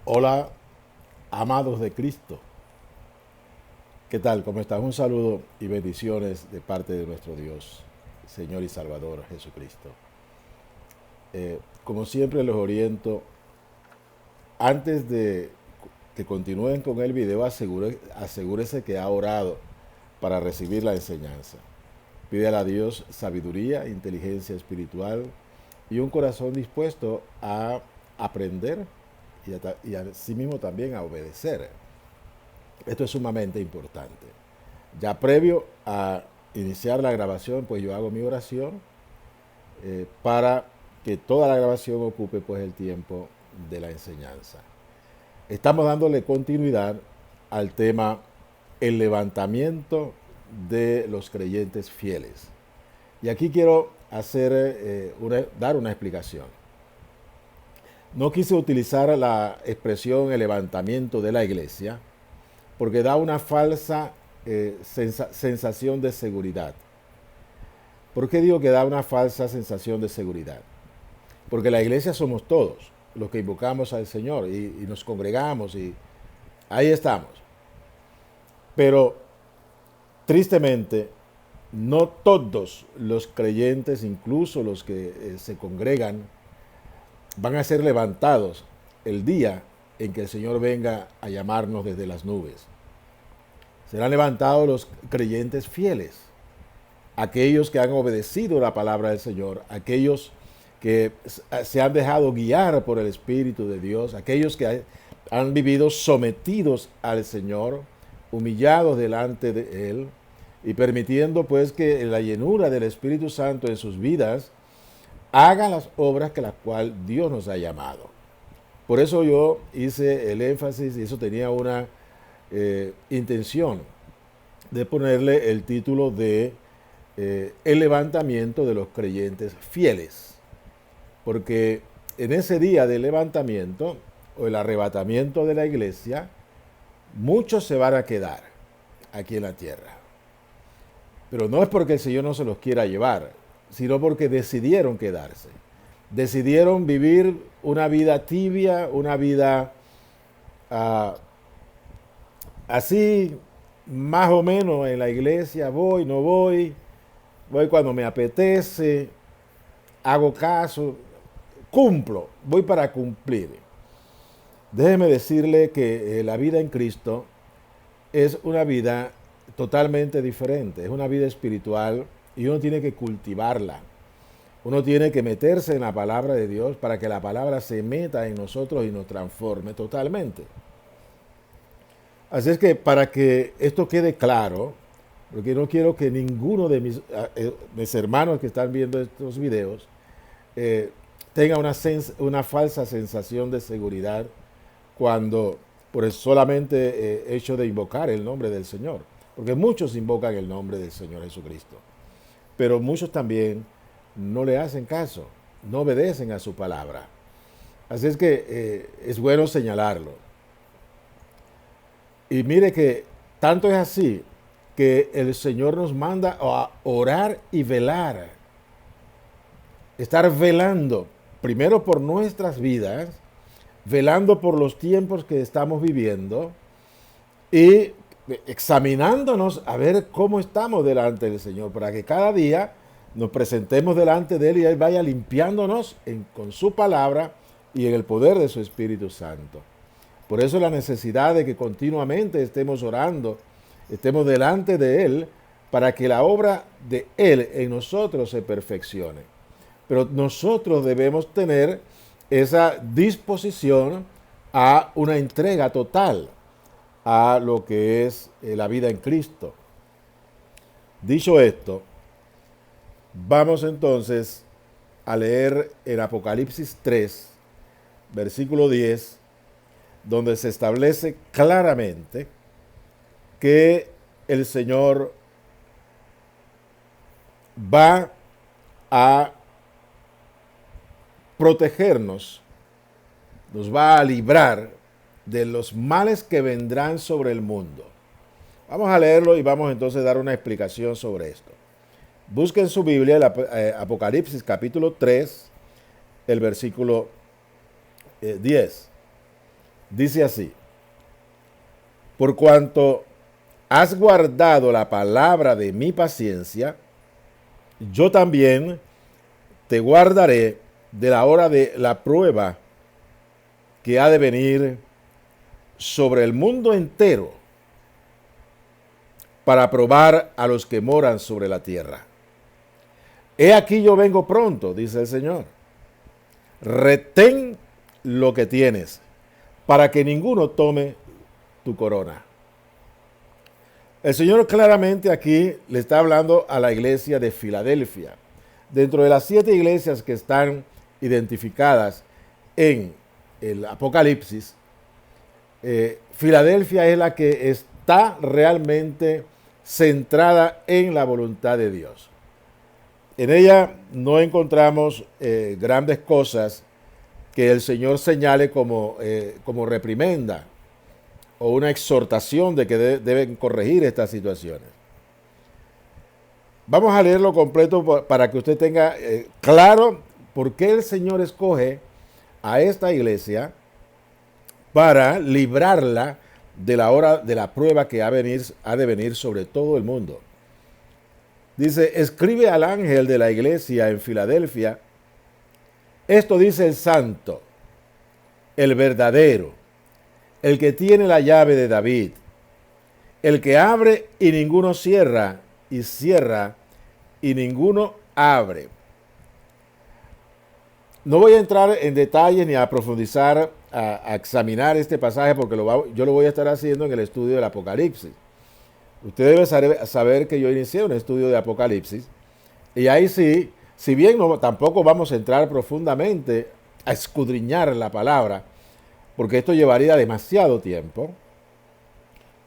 Hola, amados de Cristo. ¿Qué tal? ¿Cómo están? Un saludo y bendiciones de parte de nuestro Dios, Señor y Salvador Jesucristo. Como siempre los oriento, antes de que continúen con el video, asegúrese que ha orado para recibir la enseñanza. Pídale a Dios sabiduría, inteligencia espiritual y un corazón dispuesto a aprender y asimismo también a obedecer. Esto es sumamente importante. Ya previo a iniciar la grabación, pues yo hago mi oración para que toda la grabación ocupe pues el tiempo de la enseñanza. Estamos dándole continuidad al tema el levantamiento de los creyentes fieles. Y aquí quiero dar una explicación. No quise utilizar la expresión el levantamiento de la iglesia porque da una falsa sensación de seguridad. ¿Por qué digo que da una falsa sensación de seguridad? Porque la iglesia somos todos los que invocamos al Señor y nos congregamos y ahí estamos. Pero tristemente, no todos los creyentes, incluso los que se congregan, van a ser levantados el día en que el Señor venga a llamarnos desde las nubes. Serán levantados los creyentes fieles, aquellos que han obedecido la palabra del Señor, aquellos que se han dejado guiar por el Espíritu de Dios, aquellos que han vivido sometidos al Señor, humillados delante de Él y permitiendo pues que la llenura del Espíritu Santo en sus vidas haga las obras que las cuales Dios nos ha llamado. Por eso yo hice el énfasis y eso tenía una intención de ponerle el título de el levantamiento de los creyentes fieles. Porque en ese día del levantamiento o el arrebatamiento de la iglesia, muchos se van a quedar aquí en la tierra. Pero no es porque el Señor no se los quiera llevar, sino porque decidieron quedarse. Decidieron vivir una vida tibia, una vida así, más o menos en la iglesia, voy, no voy, voy cuando me apetece, hago caso, cumplo, voy para cumplir. Déjeme decirle que la vida en Cristo es una vida totalmente diferente, es una vida espiritual y uno tiene que cultivarla. Uno tiene que meterse en la palabra de Dios para que la palabra se meta en nosotros y nos transforme totalmente. Así es que para que esto quede claro, porque no quiero que ninguno de mis hermanos que están viendo estos videos tenga una falsa sensación de seguridad cuando por el solamente hecho de invocar el nombre del Señor. Porque muchos invocan el nombre del Señor Jesucristo, pero muchos también no le hacen caso, no obedecen a su palabra. Así es que es bueno señalarlo. Y mire que tanto es así que el Señor nos manda a orar y velar. Estar velando, primero por nuestras vidas, velando por los tiempos que estamos viviendo y examinándonos a ver cómo estamos delante del Señor, para que cada día nos presentemos delante de Él y Él vaya limpiándonos con su palabra y en el poder de su Espíritu Santo. Por eso la necesidad de que continuamente estemos orando, estemos delante de Él, para que la obra de Él en nosotros se perfeccione. Pero nosotros debemos tener esa disposición a una entrega total a lo que es la vida en Cristo. Dicho esto, vamos entonces a leer el Apocalipsis 3, versículo 10, donde se establece claramente que el Señor va a protegernos, nos va a librar de los males que vendrán sobre el mundo. Vamos a leerlo y vamos entonces a dar una explicación sobre esto. Busquen su Biblia, el Apocalipsis capítulo 3, el versículo 10. Dice así: por cuanto has guardado la palabra de mi paciencia, yo también te guardaré de la hora de la prueba que ha de venir sobre el mundo entero para probar a los que moran sobre la tierra. He aquí yo vengo pronto, dice el Señor. Retén lo que tienes, para que ninguno tome tu corona. El Señor claramente aquí le está hablando a la iglesia de Filadelfia. Dentro de las 7 iglesias que están identificadas en el Apocalipsis, Filadelfia es la que está realmente centrada en la voluntad de Dios. En ella no encontramos grandes cosas que el Señor señale como reprimenda o una exhortación de que deben corregir estas situaciones. Vamos a leerlo completo para que usted tenga claro por qué el Señor escoge a esta iglesia para librarla de la hora de la prueba que ha de venir sobre todo el mundo. Dice: escribe al ángel de la iglesia en Filadelfia, esto dice el santo, el verdadero, el que tiene la llave de David, el que abre y ninguno cierra, y cierra y ninguno abre. No voy a entrar en detalles ni a profundizar, a examinar este pasaje, porque yo lo voy a estar haciendo en el estudio del Apocalipsis. Usted debe saber que yo inicié un estudio de Apocalipsis, y ahí sí, si bien tampoco vamos a entrar profundamente a escudriñar la palabra, porque esto llevaría demasiado tiempo,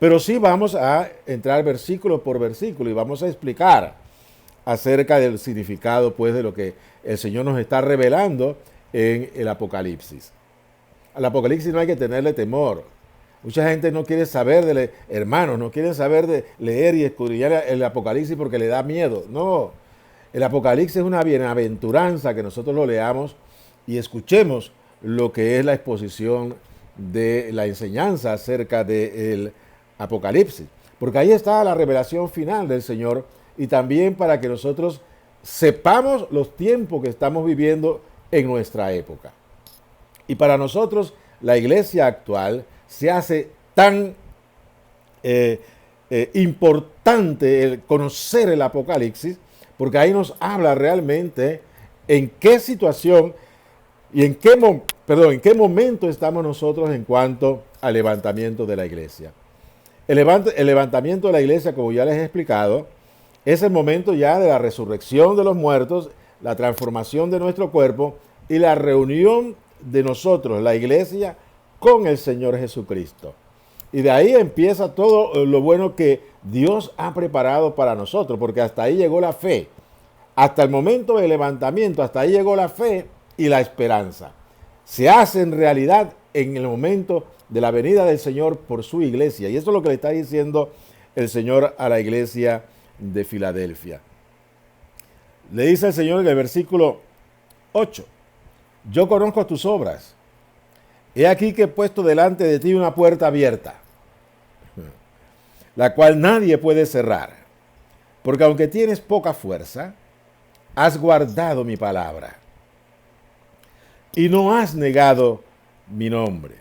pero sí vamos a entrar versículo por versículo y vamos a explicar acerca del significado, pues, de lo que el Señor nos está revelando en el Apocalipsis. Al Apocalipsis no hay que tenerle temor. Mucha gente no quiere saber hermanos, no quieren saber de leer y escudriñar el Apocalipsis porque le da miedo. No, el Apocalipsis es una bienaventuranza que nosotros lo leamos y escuchemos lo que es la exposición de la enseñanza acerca del Apocalipsis. Porque ahí está la revelación final del Señor, y también para que nosotros sepamos los tiempos que estamos viviendo en nuestra época. Y para nosotros, la iglesia actual se hace tan importante el conocer el Apocalipsis, porque ahí nos habla realmente en qué situación y en qué momento estamos nosotros en cuanto al levantamiento de la iglesia. El levantamiento de la iglesia, como ya les he explicado, es el momento ya de la resurrección de los muertos, la transformación de nuestro cuerpo y la reunión de nosotros, la iglesia, con el Señor Jesucristo. Y de ahí empieza todo lo bueno que Dios ha preparado para nosotros, porque hasta ahí llegó la fe. Hasta el momento del levantamiento, hasta ahí llegó la fe y la esperanza. Se hace en realidad en el momento de la venida del Señor por su iglesia. Y eso es lo que le está diciendo el Señor a la iglesia de Filadelfia. Le dice el Señor en el versículo 8: yo conozco tus obras. He aquí que he puesto delante de ti una puerta abierta, la cual nadie puede cerrar, porque aunque tienes poca fuerza, has guardado mi palabra y no has negado mi nombre.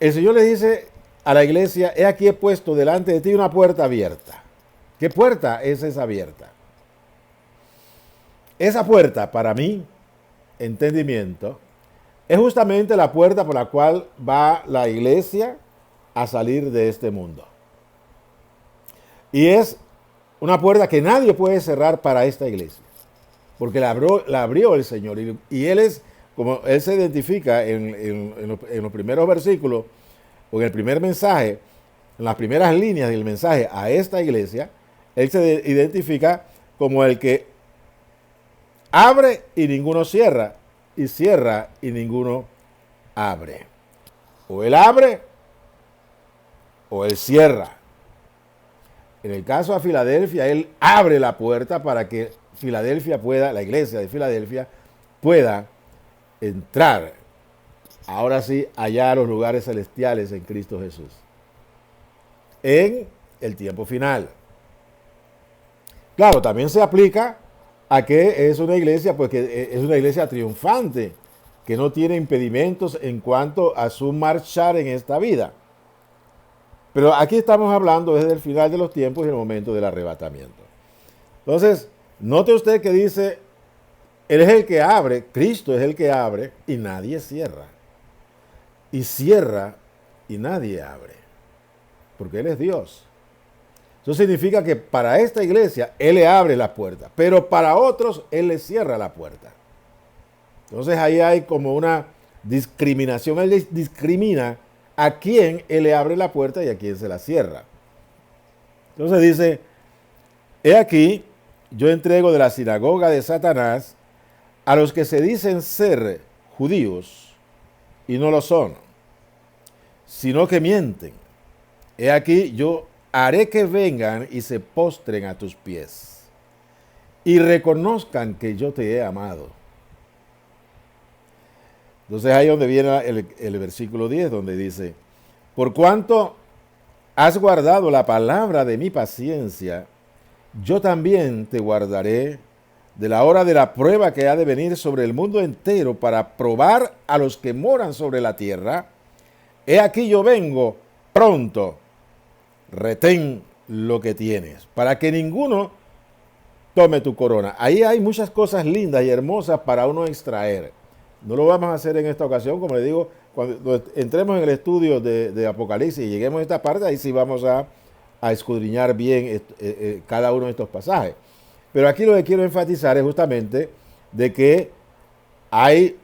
El Señor le dice a la iglesia: he aquí he puesto delante de ti una puerta abierta. ¿Qué puerta es esa abierta? Esa puerta, para mi entendimiento, es justamente la puerta por la cual va la iglesia a salir de este mundo. Y es una puerta que nadie puede cerrar para esta iglesia, porque la abrió el Señor. Y Él es, como Él se identifica en los primeros versículos, o en el primer mensaje, en las primeras líneas del mensaje a esta iglesia, Él se identifica como el que abre y ninguno cierra, y cierra y ninguno abre. O Él abre o Él cierra. En el caso de Filadelfia, Él abre la puerta para que la iglesia de Filadelfia pueda entrar ahora sí, allá a los lugares celestiales en Cristo Jesús. En el tiempo final. Claro, también se aplica a que es una iglesia, pues que es una iglesia triunfante, que no tiene impedimentos en cuanto a su marchar en esta vida. Pero aquí estamos hablando desde el final de los tiempos y el momento del arrebatamiento. Entonces, note usted que dice, Él es el que abre, Cristo es el que abre y nadie cierra. Y cierra y nadie abre, porque Él es Dios. Eso significa que para esta iglesia Él le abre la puerta, pero para otros Él le cierra la puerta. Entonces ahí hay como una discriminación. Él discrimina a quién Él le abre la puerta y a quién se la cierra. Entonces dice, he aquí, yo entrego de la sinagoga de Satanás a los que se dicen ser judíos y no lo son, sino que mienten. He aquí, yo haré que vengan y se postren a tus pies y reconozcan que yo te he amado. Entonces ahí donde viene el versículo 10, donde dice, por cuanto has guardado la palabra de mi paciencia, yo también te guardaré de la hora de la prueba que ha de venir sobre el mundo entero para probar a los que moran sobre la tierra. He aquí yo vengo pronto, retén lo que tienes, para que ninguno tome tu corona. Ahí hay muchas cosas lindas y hermosas para uno extraer. No lo vamos a hacer en esta ocasión, como le digo, cuando entremos en el estudio de Apocalipsis y lleguemos a esta parte, ahí sí vamos a escudriñar bien cada uno de estos pasajes. Pero aquí lo que quiero enfatizar es justamente de que hay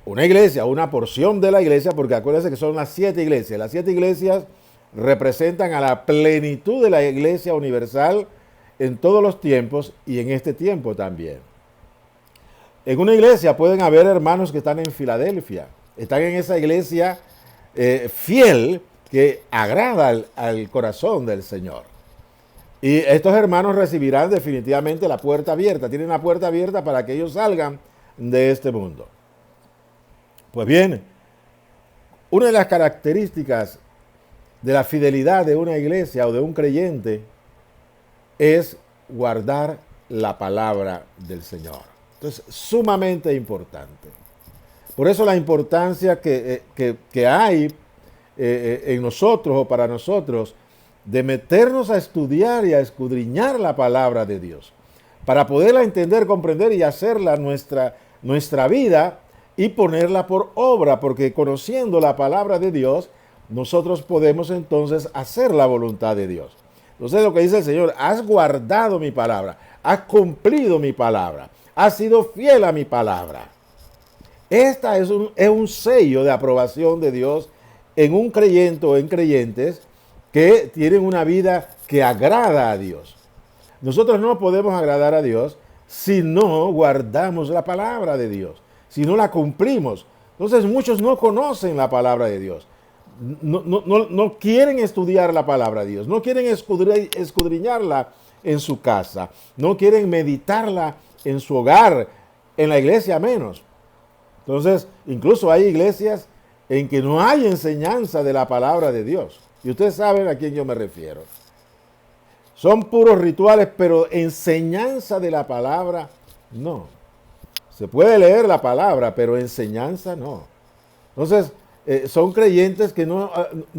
una iglesia, una porción de la iglesia, porque acuérdense que son las 7 iglesias. Las 7 iglesias representan a la plenitud de la iglesia universal en todos los tiempos y en este tiempo también. En una iglesia pueden haber hermanos que están en Filadelfia, están en esa iglesia fiel que agrada al corazón del Señor. Y estos hermanos recibirán definitivamente la puerta abierta, tienen la puerta abierta para que ellos salgan de este mundo. Pues bien, una de las características de la fidelidad de una iglesia o de un creyente es guardar la palabra del Señor. Entonces, sumamente importante. Por eso la importancia que hay en nosotros o para nosotros de meternos a estudiar y a escudriñar la palabra de Dios, para poderla entender, comprender y hacerla nuestra vida y ponerla por obra, porque conociendo la palabra de Dios, nosotros podemos entonces hacer la voluntad de Dios. Entonces lo que dice el Señor, has guardado mi palabra, has cumplido mi palabra, has sido fiel a mi palabra. Esta es un sello de aprobación de Dios en un creyente o en creyentes que tienen una vida que agrada a Dios. Nosotros no podemos agradar a Dios si no guardamos la palabra de Dios, si no la cumplimos. Entonces muchos no conocen la palabra de Dios. No quieren estudiar la palabra de Dios, no quieren escudriñarla en su casa, no quieren meditarla en su hogar, en la iglesia menos. Entonces, incluso hay iglesias en que no hay enseñanza de la palabra de Dios. Y ustedes saben a quién yo me refiero. Son puros rituales, pero enseñanza de la palabra, no. Se puede leer la palabra, pero enseñanza no. Entonces, son creyentes que no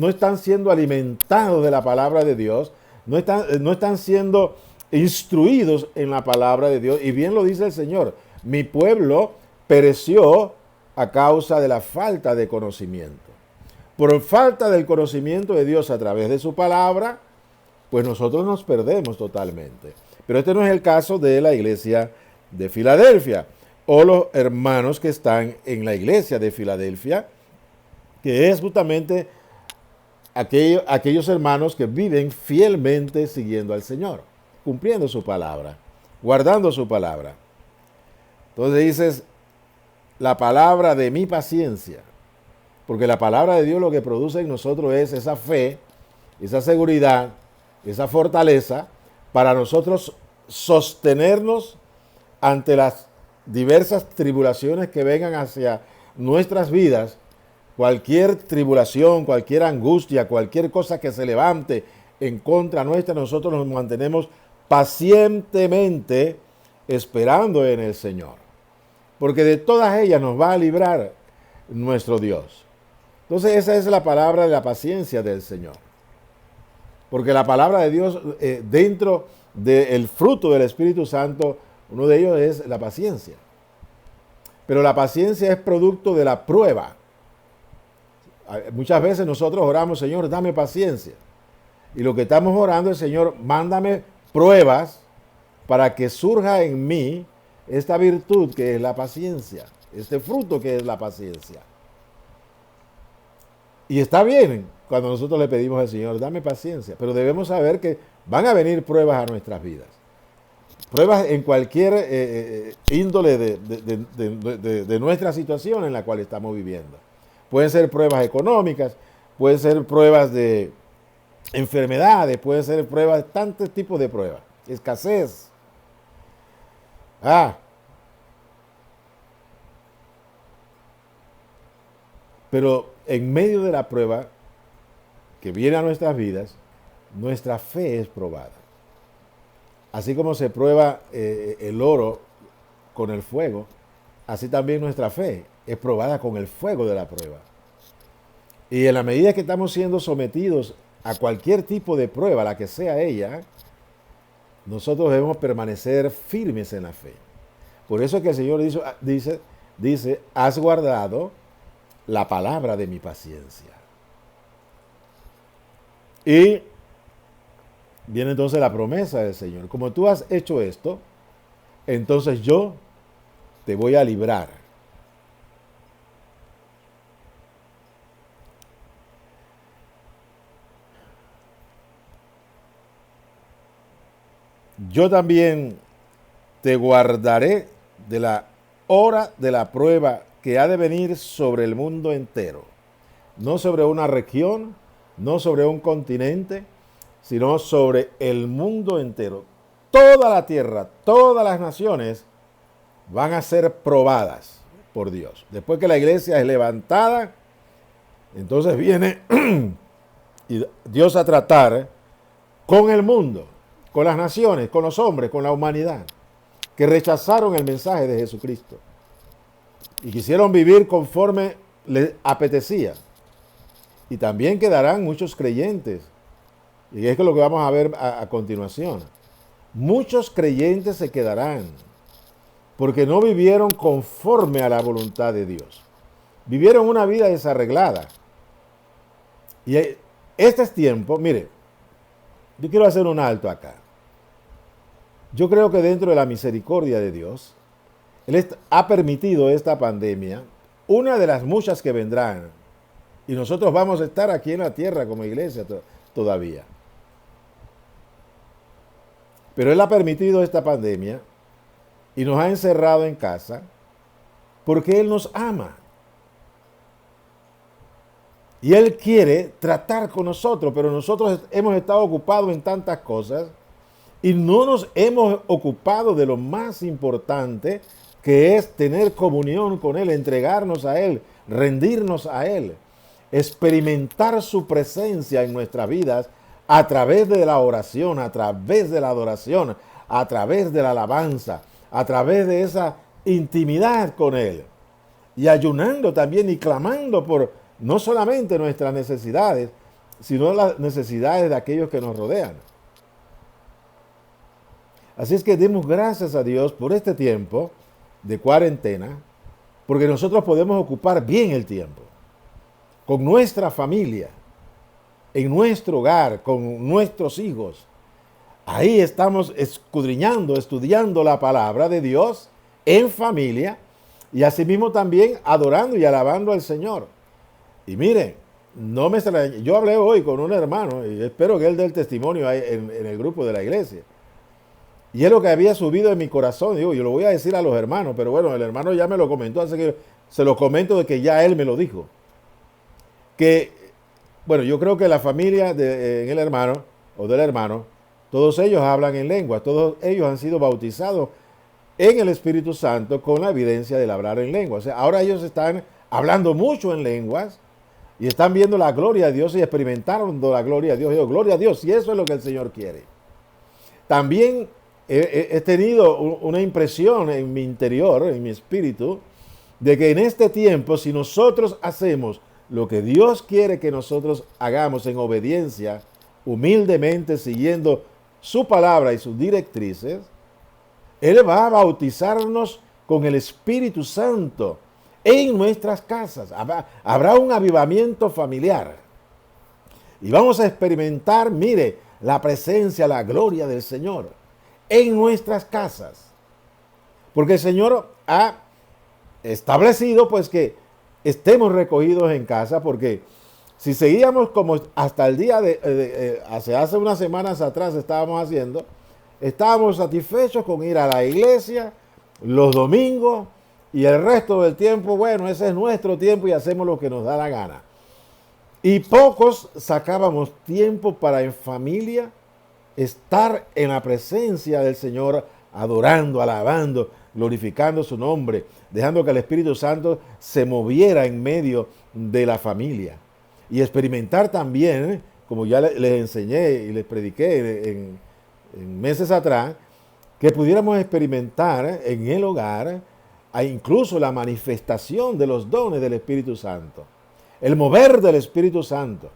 están siendo alimentados de la palabra de Dios, no están siendo instruidos en la palabra de Dios. Y bien lo dice el Señor, mi pueblo pereció a causa de la falta de conocimiento. Por falta del conocimiento de Dios a través de su palabra, pues nosotros nos perdemos totalmente. Pero este no es el caso de la iglesia de Filadelfia o los hermanos que están en la iglesia de Filadelfia, que es justamente aquellos hermanos que viven fielmente siguiendo al Señor, cumpliendo su palabra, guardando su palabra. Entonces dices, la palabra de mi paciencia, porque la palabra de Dios lo que produce en nosotros es esa fe, esa seguridad, esa fortaleza para nosotros sostenernos ante las diversas tribulaciones que vengan hacia nuestras vidas cualquier tribulación, cualquier angustia, cualquier cosa que se levante en contra nuestra, nosotros nos mantenemos pacientemente esperando en el Señor. Porque de todas ellas nos va a librar nuestro Dios. Entonces esa es la palabra de la paciencia del Señor. Porque la palabra de Dios, dentro del fruto del Espíritu Santo, uno de ellos es la paciencia. Pero la paciencia es producto de la prueba. Muchas veces nosotros oramos, Señor, dame paciencia. Y lo que estamos orando es, Señor, mándame pruebas para que surja en mí esta virtud que es la paciencia, este fruto que es la paciencia. Y está bien cuando nosotros le pedimos al Señor, dame paciencia, pero debemos saber que van a venir pruebas a nuestras vidas. Pruebas en cualquier índole de nuestra situación en la cual estamos viviendo. Pueden ser pruebas económicas, pueden ser pruebas de enfermedades, pueden ser pruebas, tantos tipos de pruebas. Escasez. Pero en medio de la prueba que viene a nuestras vidas, nuestra fe es probada. Así como se prueba el oro con el fuego, así también nuestra fe es probada con el fuego de la prueba. Y en la medida que estamos siendo sometidos a cualquier tipo de prueba, la que sea ella, nosotros debemos permanecer firmes en la fe. Por eso que el Señor dice, has guardado la palabra de mi paciencia. Y viene entonces la promesa del Señor. Como tú has hecho esto, entonces yo te voy a librar. Yo también te guardaré de la hora de la prueba que ha de venir sobre el mundo entero. No sobre una región, no sobre un continente, sino sobre el mundo entero. Toda la tierra, todas las naciones van a ser probadas por Dios. Después que la iglesia es levantada, entonces viene Dios a tratar con el mundo, con las naciones, con los hombres, con la humanidad, que rechazaron el mensaje de Jesucristo y quisieron vivir conforme les apetecía. Y también quedarán muchos creyentes. Y es lo que vamos a ver a continuación. Muchos creyentes se quedarán porque no vivieron conforme a la voluntad de Dios. Vivieron una vida desarreglada. Y este es tiempo, mire, yo quiero hacer un alto acá. Yo creo que dentro de la misericordia de Dios, Él ha permitido esta pandemia, una de las muchas que vendrán, y nosotros vamos a estar aquí en la tierra como iglesia todavía. Pero Él ha permitido esta pandemia y nos ha encerrado en casa porque Él nos ama. Y Él quiere tratar con nosotros, pero nosotros hemos estado ocupados en tantas cosas y no nos hemos ocupado de lo más importante, que es tener comunión con Él, entregarnos a Él, rendirnos a Él, experimentar su presencia en nuestras vidas a través de la oración, a través de la adoración, a través de la alabanza, a través de esa intimidad con Él. Y ayunando también y clamando por no solamente nuestras necesidades, sino las necesidades de aquellos que nos rodean. Así es que demos gracias a Dios por este tiempo de cuarentena, porque nosotros podemos ocupar bien el tiempo con nuestra familia, en nuestro hogar, con nuestros hijos. Ahí estamos escudriñando, estudiando la palabra de Dios en familia y asimismo también adorando y alabando al Señor. Y miren, no me extrañe, yo hablé hoy con un hermano y espero que él dé el testimonio ahí en el grupo de la iglesia. Y es lo que había subido en mi corazón. Digo, yo lo voy a decir a los hermanos, pero bueno, el hermano ya me lo comentó, así que se lo comento de que ya él me lo dijo. Que, bueno, yo creo que la familia en el hermano o del hermano, todos ellos hablan en lengua, todos ellos han sido bautizados en el Espíritu Santo con la evidencia del hablar en lengua. O sea, ahora ellos están hablando mucho en lenguas y están viendo la gloria de Dios y experimentaron la gloria de Dios. Y yo, gloria a Dios, y eso es lo que el Señor quiere. También he tenido una impresión en mi interior, en mi espíritu, de que en este tiempo, si nosotros hacemos lo que Dios quiere que nosotros hagamos en obediencia, humildemente siguiendo su palabra y sus directrices, Él va a bautizarnos con el Espíritu Santo en nuestras casas. Habrá un avivamiento familiar. Y vamos a experimentar, mire, la presencia, la gloria del Señor en nuestras casas. Porque el Señor ha establecido pues que estemos recogidos en casa, porque si seguíamos como hasta el día hace unas semanas atrás estábamos satisfechos con ir a la iglesia los domingos y el resto del tiempo, bueno, ese es nuestro tiempo y hacemos lo que nos da la gana. Y pocos sacábamos tiempo para en familia estar en la presencia del Señor, adorando, alabando, glorificando su nombre, dejando que el Espíritu Santo se moviera en medio de la familia. Y experimentar también, como ya les enseñé y les prediqué en meses atrás, que pudiéramos experimentar en el hogar incluso la manifestación de los dones del Espíritu Santo, el mover del Espíritu Santo,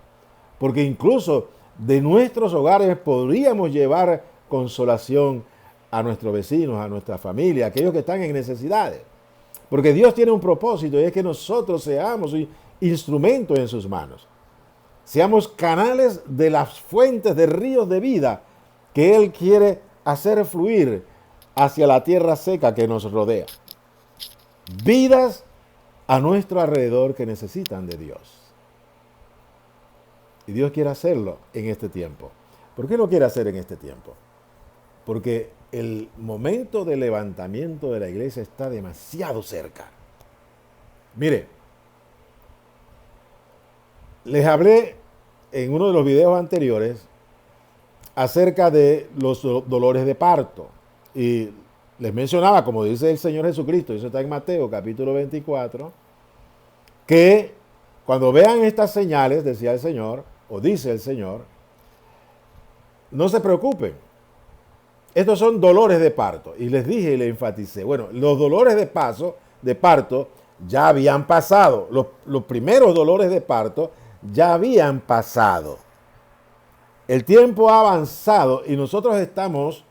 porque incluso de nuestros hogares podríamos llevar consolación a nuestros vecinos, a nuestra familia, a aquellos que están en necesidades. Porque Dios tiene un propósito y es que nosotros seamos instrumentos en sus manos. Seamos canales de las fuentes de ríos de vida que Él quiere hacer fluir hacia la tierra seca que nos rodea. Vidas a nuestro alrededor que necesitan de Dios. Y Dios quiere hacerlo en este tiempo. ¿Por qué lo quiere hacer en este tiempo? Porque el momento de levantamiento de la iglesia está demasiado cerca. Mire, les hablé en uno de los videos anteriores acerca de los dolores de parto. Y les mencionaba, como dice el Señor Jesucristo, eso está en Mateo capítulo 24, que cuando vean estas señales, decía el Señor, o dice el Señor, no se preocupen. Estos son dolores de parto. Y les dije y les enfaticé, bueno, los dolores de parto ya habían pasado. Los primeros dolores de parto ya habían pasado. El tiempo ha avanzado y nosotros estamos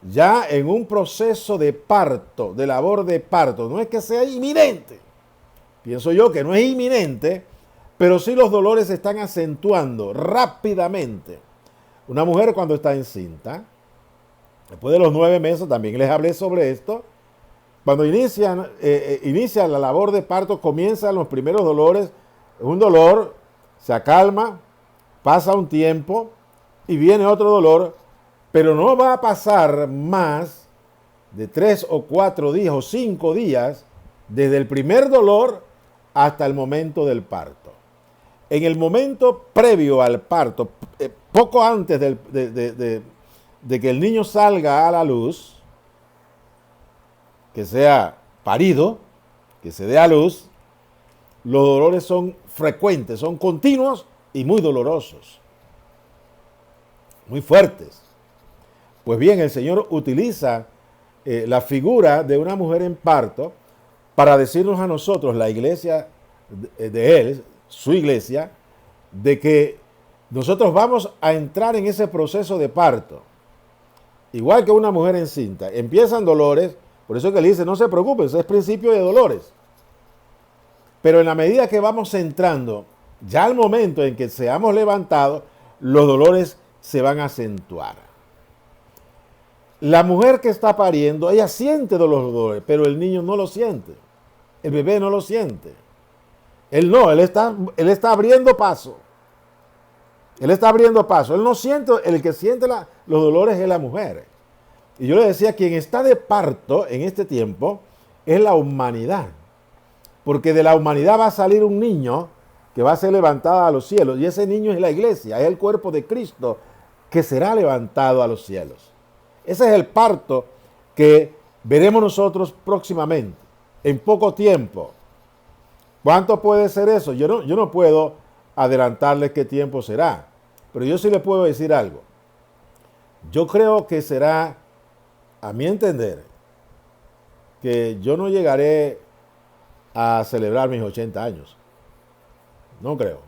ya en un proceso de parto, de labor de parto. No es que sea inminente. Pienso yo que no es inminente, pero sí los dolores se están acentuando rápidamente. Una mujer cuando está encinta, después de los 9 meses, también les hablé sobre esto, cuando inicia la labor de parto, comienzan los primeros dolores, un dolor, se acalma, pasa un tiempo y viene otro dolor, pero no va a pasar más de 3 o 4 días o 5 días desde el primer dolor hasta el momento del parto. En el momento previo al parto, poco antes de que el niño salga a la luz, que sea parido, que se dé a luz, los dolores son frecuentes, son continuos y muy dolorosos, muy fuertes. Pues bien, el Señor utiliza la figura de una mujer en parto para decirnos a nosotros, la iglesia de Él, su iglesia, de que nosotros vamos a entrar en ese proceso de parto. Igual que una mujer encinta, empiezan dolores, por eso que él dice, no se preocupen, es principio de dolores. Pero en la medida que vamos entrando, ya al momento en que seamos levantados, los dolores se van a acentuar. La mujer que está pariendo, ella siente los dolores, pero el niño no lo siente. El bebé no lo siente. Él está abriendo paso. Él está abriendo paso. Él no siente, el que siente los dolores es la mujer. Y yo le decía, quien está de parto en este tiempo es la humanidad. Porque de la humanidad va a salir un niño que va a ser levantado a los cielos. Y ese niño es la iglesia, es el cuerpo de Cristo que será levantado a los cielos. Ese es el parto que veremos nosotros próximamente, en poco tiempo. ¿Cuánto puede ser eso? Yo no puedo adelantarles qué tiempo será. Pero yo sí les puedo decir algo. Yo creo que será, a mi entender, que yo no llegaré a celebrar mis 80 años. No creo.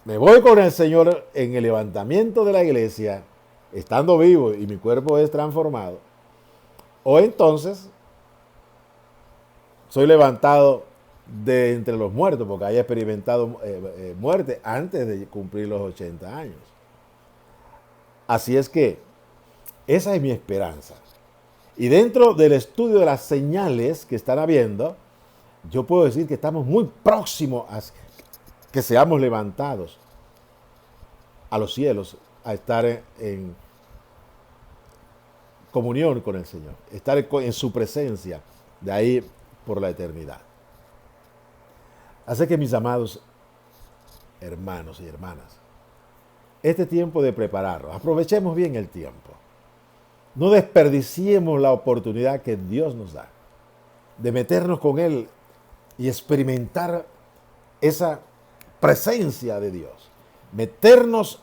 Me voy con el Señor en el levantamiento de la iglesia, estando vivo y mi cuerpo es transformado. O entonces soy levantado de entre los muertos, porque haya experimentado muerte antes de cumplir los 80 años. Así es que esa es mi esperanza. Y dentro del estudio de las señales que están habiendo, yo puedo decir que estamos muy próximos a que seamos levantados a los cielos, a estar en comunión con el Señor, estar en su presencia, de ahí por la eternidad. Así que, mis amados hermanos y hermanas, este tiempo de prepararnos, aprovechemos bien el tiempo. No desperdiciemos la oportunidad que Dios nos da de meternos con Él y experimentar esa presencia de Dios. Meternos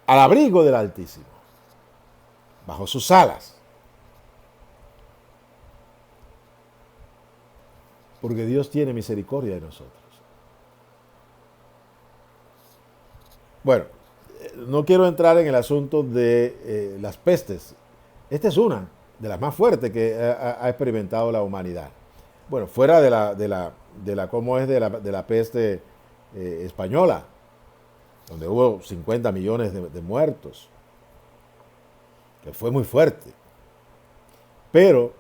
al abrigo del Altísimo, bajo sus alas. Porque Dios tiene misericordia de nosotros. Bueno, no quiero entrar en el asunto de las pestes. Esta es una de las más fuertes que ha experimentado la humanidad. Bueno, fuera de la peste española, donde hubo 50 millones de muertos, que fue muy fuerte. Pero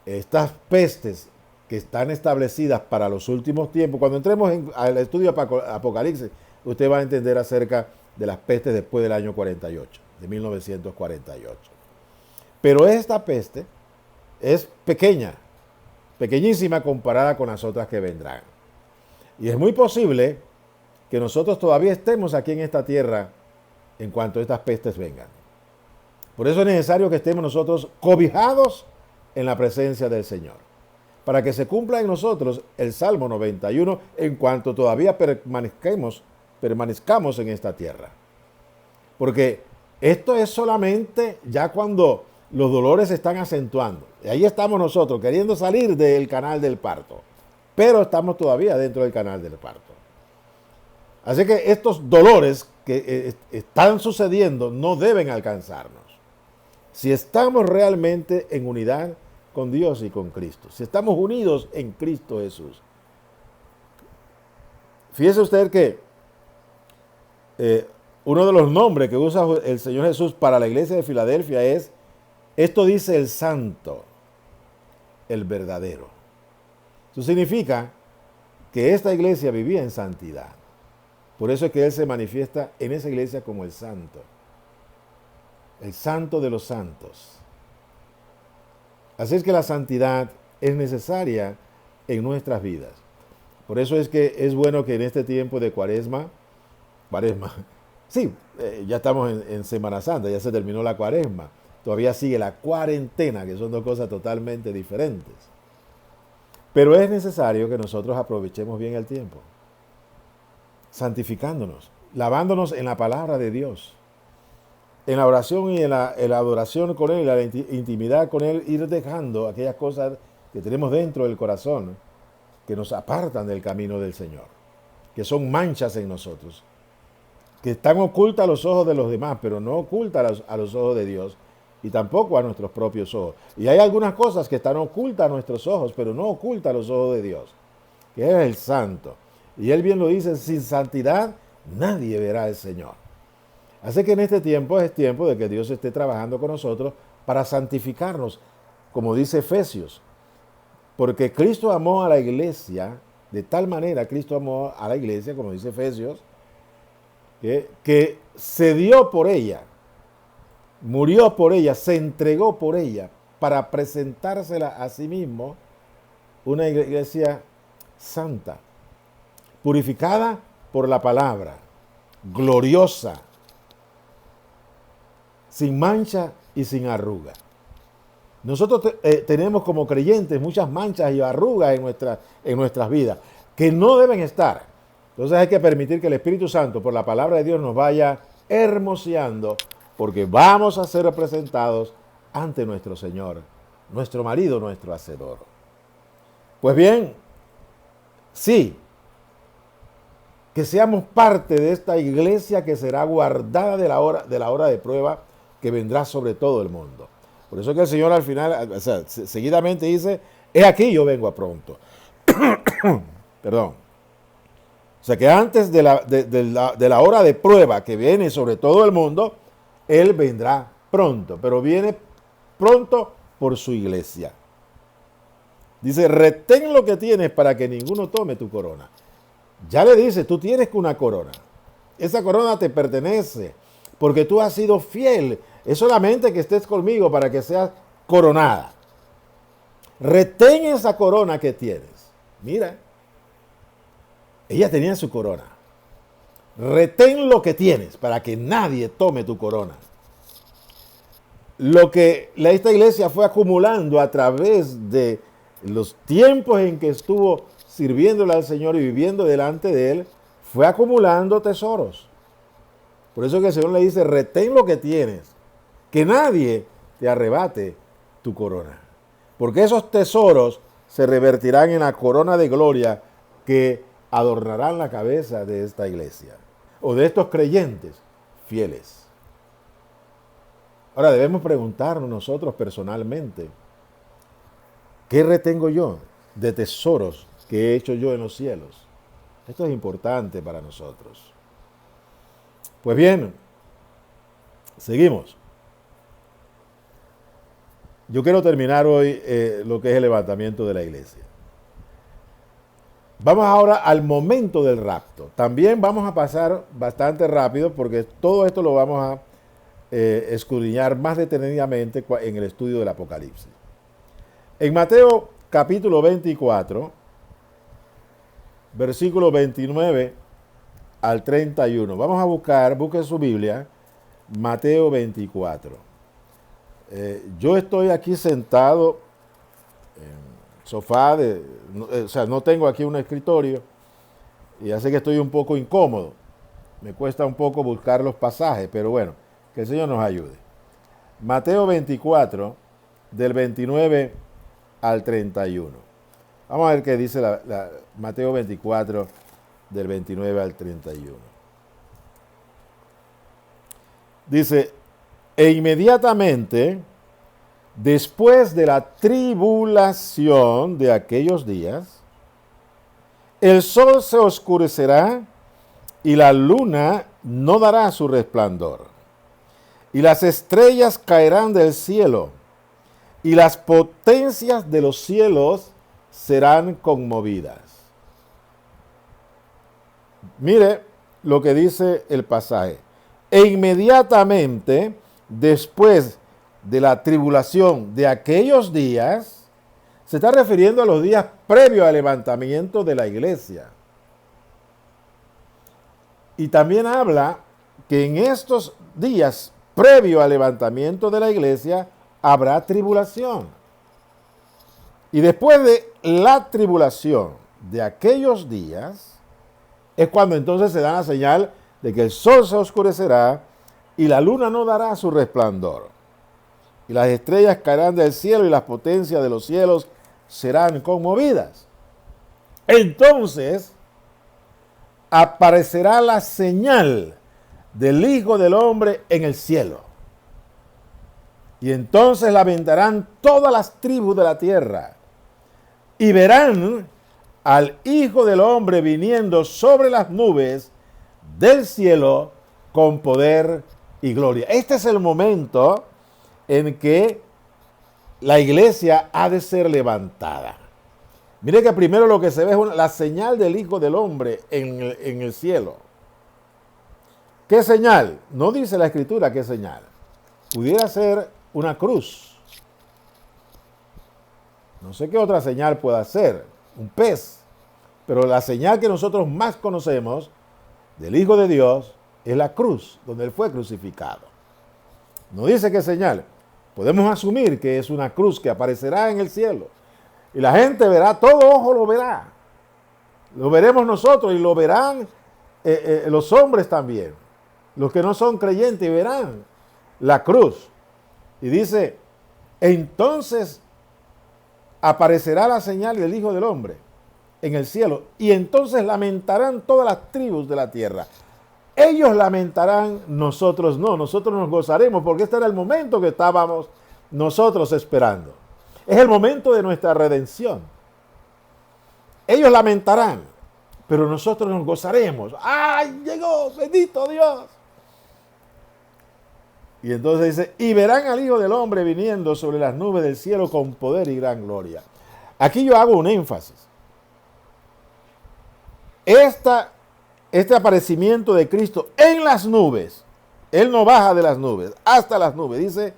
estas pestes que están establecidas para los últimos tiempos, cuando entremos al estudio Apocalipsis, usted va a entender acerca de las pestes después del año 48, de 1948. Pero esta peste es pequeña, pequeñísima comparada con las otras que vendrán. Y es muy posible que nosotros todavía estemos aquí en esta tierra en cuanto estas pestes vengan. Por eso es necesario que estemos nosotros cobijados en la presencia del Señor, para que se cumpla en nosotros el Salmo 91 en cuanto todavía permanezcamos en esta tierra. Porque esto es solamente ya cuando los dolores se están acentuando. Y ahí estamos nosotros queriendo salir del canal del parto, pero estamos todavía dentro del canal del parto. Así que estos dolores que están sucediendo no deben alcanzarnos. Si estamos realmente en unidad con Dios y con Cristo, si estamos unidos en Cristo Jesús. Fíjese usted que uno de los nombres que usa el Señor Jesús para la iglesia de Filadelfia es, esto dice el santo, el verdadero. Eso significa que esta iglesia vivía en santidad. Por eso es que Él se manifiesta en esa iglesia como el santo de los santos. Así es que la santidad es necesaria en nuestras vidas. Por eso es que es bueno que en este tiempo de cuaresma, ya estamos en Semana Santa, ya se terminó la cuaresma, todavía sigue la cuarentena, que son dos cosas totalmente diferentes. Pero es necesario que nosotros aprovechemos bien el tiempo, santificándonos, lavándonos en la palabra de Dios, en la oración y en la adoración con Él, la intimidad con Él, ir dejando aquellas cosas que tenemos dentro del corazón que nos apartan del camino del Señor, que son manchas en nosotros, que están ocultas a los ojos de los demás, pero no ocultas a los ojos de Dios y tampoco a nuestros propios ojos. Y hay algunas cosas que están ocultas a nuestros ojos, pero no ocultas a los ojos de Dios, que es el santo. Y Él bien lo dice, sin santidad nadie verá al Señor. Así que en este tiempo es tiempo de que Dios esté trabajando con nosotros para santificarnos, como dice Efesios. Porque Cristo amó a la iglesia, de tal manera Cristo amó a la iglesia, como dice Efesios, que se dio por ella, murió por ella, se entregó por ella, para presentársela a sí mismo, una iglesia santa, purificada por la palabra, gloriosa, sin mancha y sin arruga. Nosotros tenemos como creyentes muchas manchas y arrugas en nuestras vidas, que no deben estar. Entonces hay que permitir que el Espíritu Santo, por la palabra de Dios, nos vaya hermoseando, porque vamos a ser representados ante nuestro Señor, nuestro marido, nuestro hacedor. Pues bien, sí, que seamos parte de esta iglesia que será guardada de la hora de prueba que vendrá sobre todo el mundo. Por eso que el Señor al final, o sea, seguidamente dice, he aquí yo vengo a pronto. Perdón. O sea que antes de la hora de prueba que viene sobre todo el mundo, Él vendrá pronto, pero viene pronto por su iglesia. Dice, retén lo que tienes para que ninguno tome tu corona. Ya le dice, tú tienes una corona. Esa corona te pertenece porque tú has sido fiel. Es solamente que estés conmigo para que seas coronada. Retén esa corona que tienes. Mira, ella tenía su corona. Retén lo que tienes para que nadie tome tu corona. Lo que esta iglesia fue acumulando a través de los tiempos en que estuvo sirviéndole al Señor y viviendo delante de Él, fue acumulando tesoros. Por eso que el Señor le dice, retén lo que tienes, que nadie te arrebate tu corona. Porque esos tesoros se revertirán en la corona de gloria que adornarán la cabeza de esta iglesia, o de estos creyentes fieles. Ahora debemos preguntarnos nosotros personalmente, ¿qué retengo yo de tesoros que he hecho yo en los cielos? Esto es importante para nosotros. Pues bien, seguimos. Yo quiero terminar hoy lo que es el levantamiento de la iglesia. Vamos ahora al momento del rapto. También vamos a pasar bastante rápido porque todo esto lo vamos a escudriñar más detenidamente en el estudio del Apocalipsis. En Mateo capítulo 24, versículo 29 al 31. Vamos a busquen su Biblia, Mateo 24. Yo estoy aquí sentado en sofá, o sea, no tengo aquí un escritorio y hace que estoy un poco incómodo. Me cuesta un poco buscar los pasajes, pero bueno, que el Señor nos ayude. Mateo 24, del 29 al 31. Vamos a ver qué dice Mateo 24, del 29 al 31. Dice, e inmediatamente, después de la tribulación de aquellos días, el sol se oscurecerá y la luna no dará su resplandor. Y las estrellas caerán del cielo, y las potencias de los cielos serán conmovidas. Mire lo que dice el pasaje. E inmediatamente, después de la tribulación de aquellos días, se está refiriendo a los días previos al levantamiento de la iglesia. Y también habla que en estos días previo al levantamiento de la iglesia habrá tribulación. Y después de la tribulación de aquellos días, es cuando entonces se da la señal de que el sol se oscurecerá y la luna no dará su resplandor. Y las estrellas caerán del cielo y las potencias de los cielos serán conmovidas. Entonces aparecerá la señal del Hijo del Hombre en el cielo. Y entonces lamentarán todas las tribus de la tierra y verán al Hijo del Hombre viniendo sobre las nubes del cielo con poder y gloria. Este es el momento en que la iglesia ha de ser levantada. Mire que primero lo que se ve es la señal del Hijo del Hombre en el cielo. ¿Qué señal? No dice la Escritura qué señal. Pudiera ser una cruz. No sé qué otra señal pueda ser. Un pez. Pero la señal que nosotros más conocemos del Hijo de Dios es la cruz, donde Él fue crucificado. No dice qué señal. Podemos asumir que es una cruz que aparecerá en el cielo. Y la gente verá, todo ojo lo verá. Lo veremos nosotros y lo verán los hombres también. Los que no son creyentes verán la cruz. Y dice, entonces aparecerá la señal del Hijo del Hombre en el cielo, y entonces lamentarán todas las tribus de la tierra. Ellos lamentarán, nosotros no, nosotros nos gozaremos, porque este era el momento que estábamos nosotros esperando. Es el momento de nuestra redención. Ellos lamentarán, pero nosotros nos gozaremos. ¡Ay, llegó! ¡Bendito Dios! Y entonces dice, y verán al Hijo del Hombre viniendo sobre las nubes del cielo con poder y gran gloria. Aquí yo hago un énfasis. Este aparecimiento de Cristo en las nubes, Él no baja de las nubes, hasta las nubes, dice,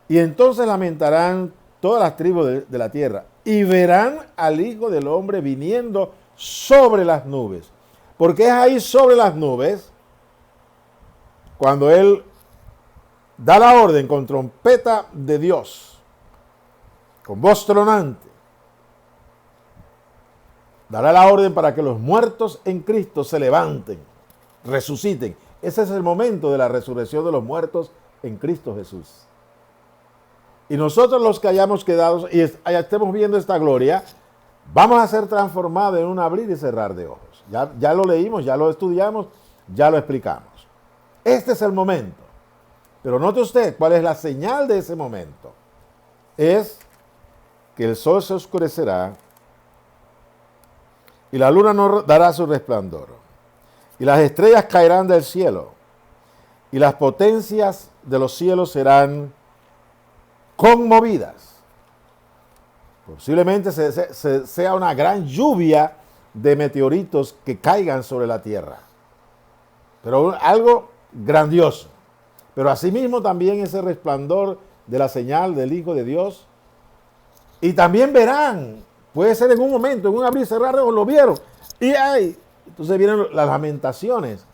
y entonces lamentarán todas las tribus de la tierra, y verán al Hijo del Hombre viniendo sobre las nubes. Porque es ahí sobre las nubes, cuando Él da la orden con trompeta de Dios, con voz tronante, dará la orden para que los muertos en Cristo se levanten, resuciten. Ese es el momento de la resurrección de los muertos en Cristo Jesús. Y nosotros los que hayamos quedado y estemos viendo esta gloria, vamos a ser transformados en un abrir y cerrar de ojos. Ya lo leímos, ya lo estudiamos, ya lo explicamos. Este es el momento. Pero note usted cuál es la señal de ese momento. Es que el sol se oscurecerá y la luna no dará su resplandor, y las estrellas caerán del cielo, y las potencias de los cielos serán conmovidas. Posiblemente sea una gran lluvia de meteoritos que caigan sobre la tierra, pero algo grandioso. Pero asimismo también ese resplandor de la señal del Hijo de Dios, y también verán. Puede ser en un momento, en un abrir y cerrar, lo vieron. Y ay, entonces vienen las lamentaciones,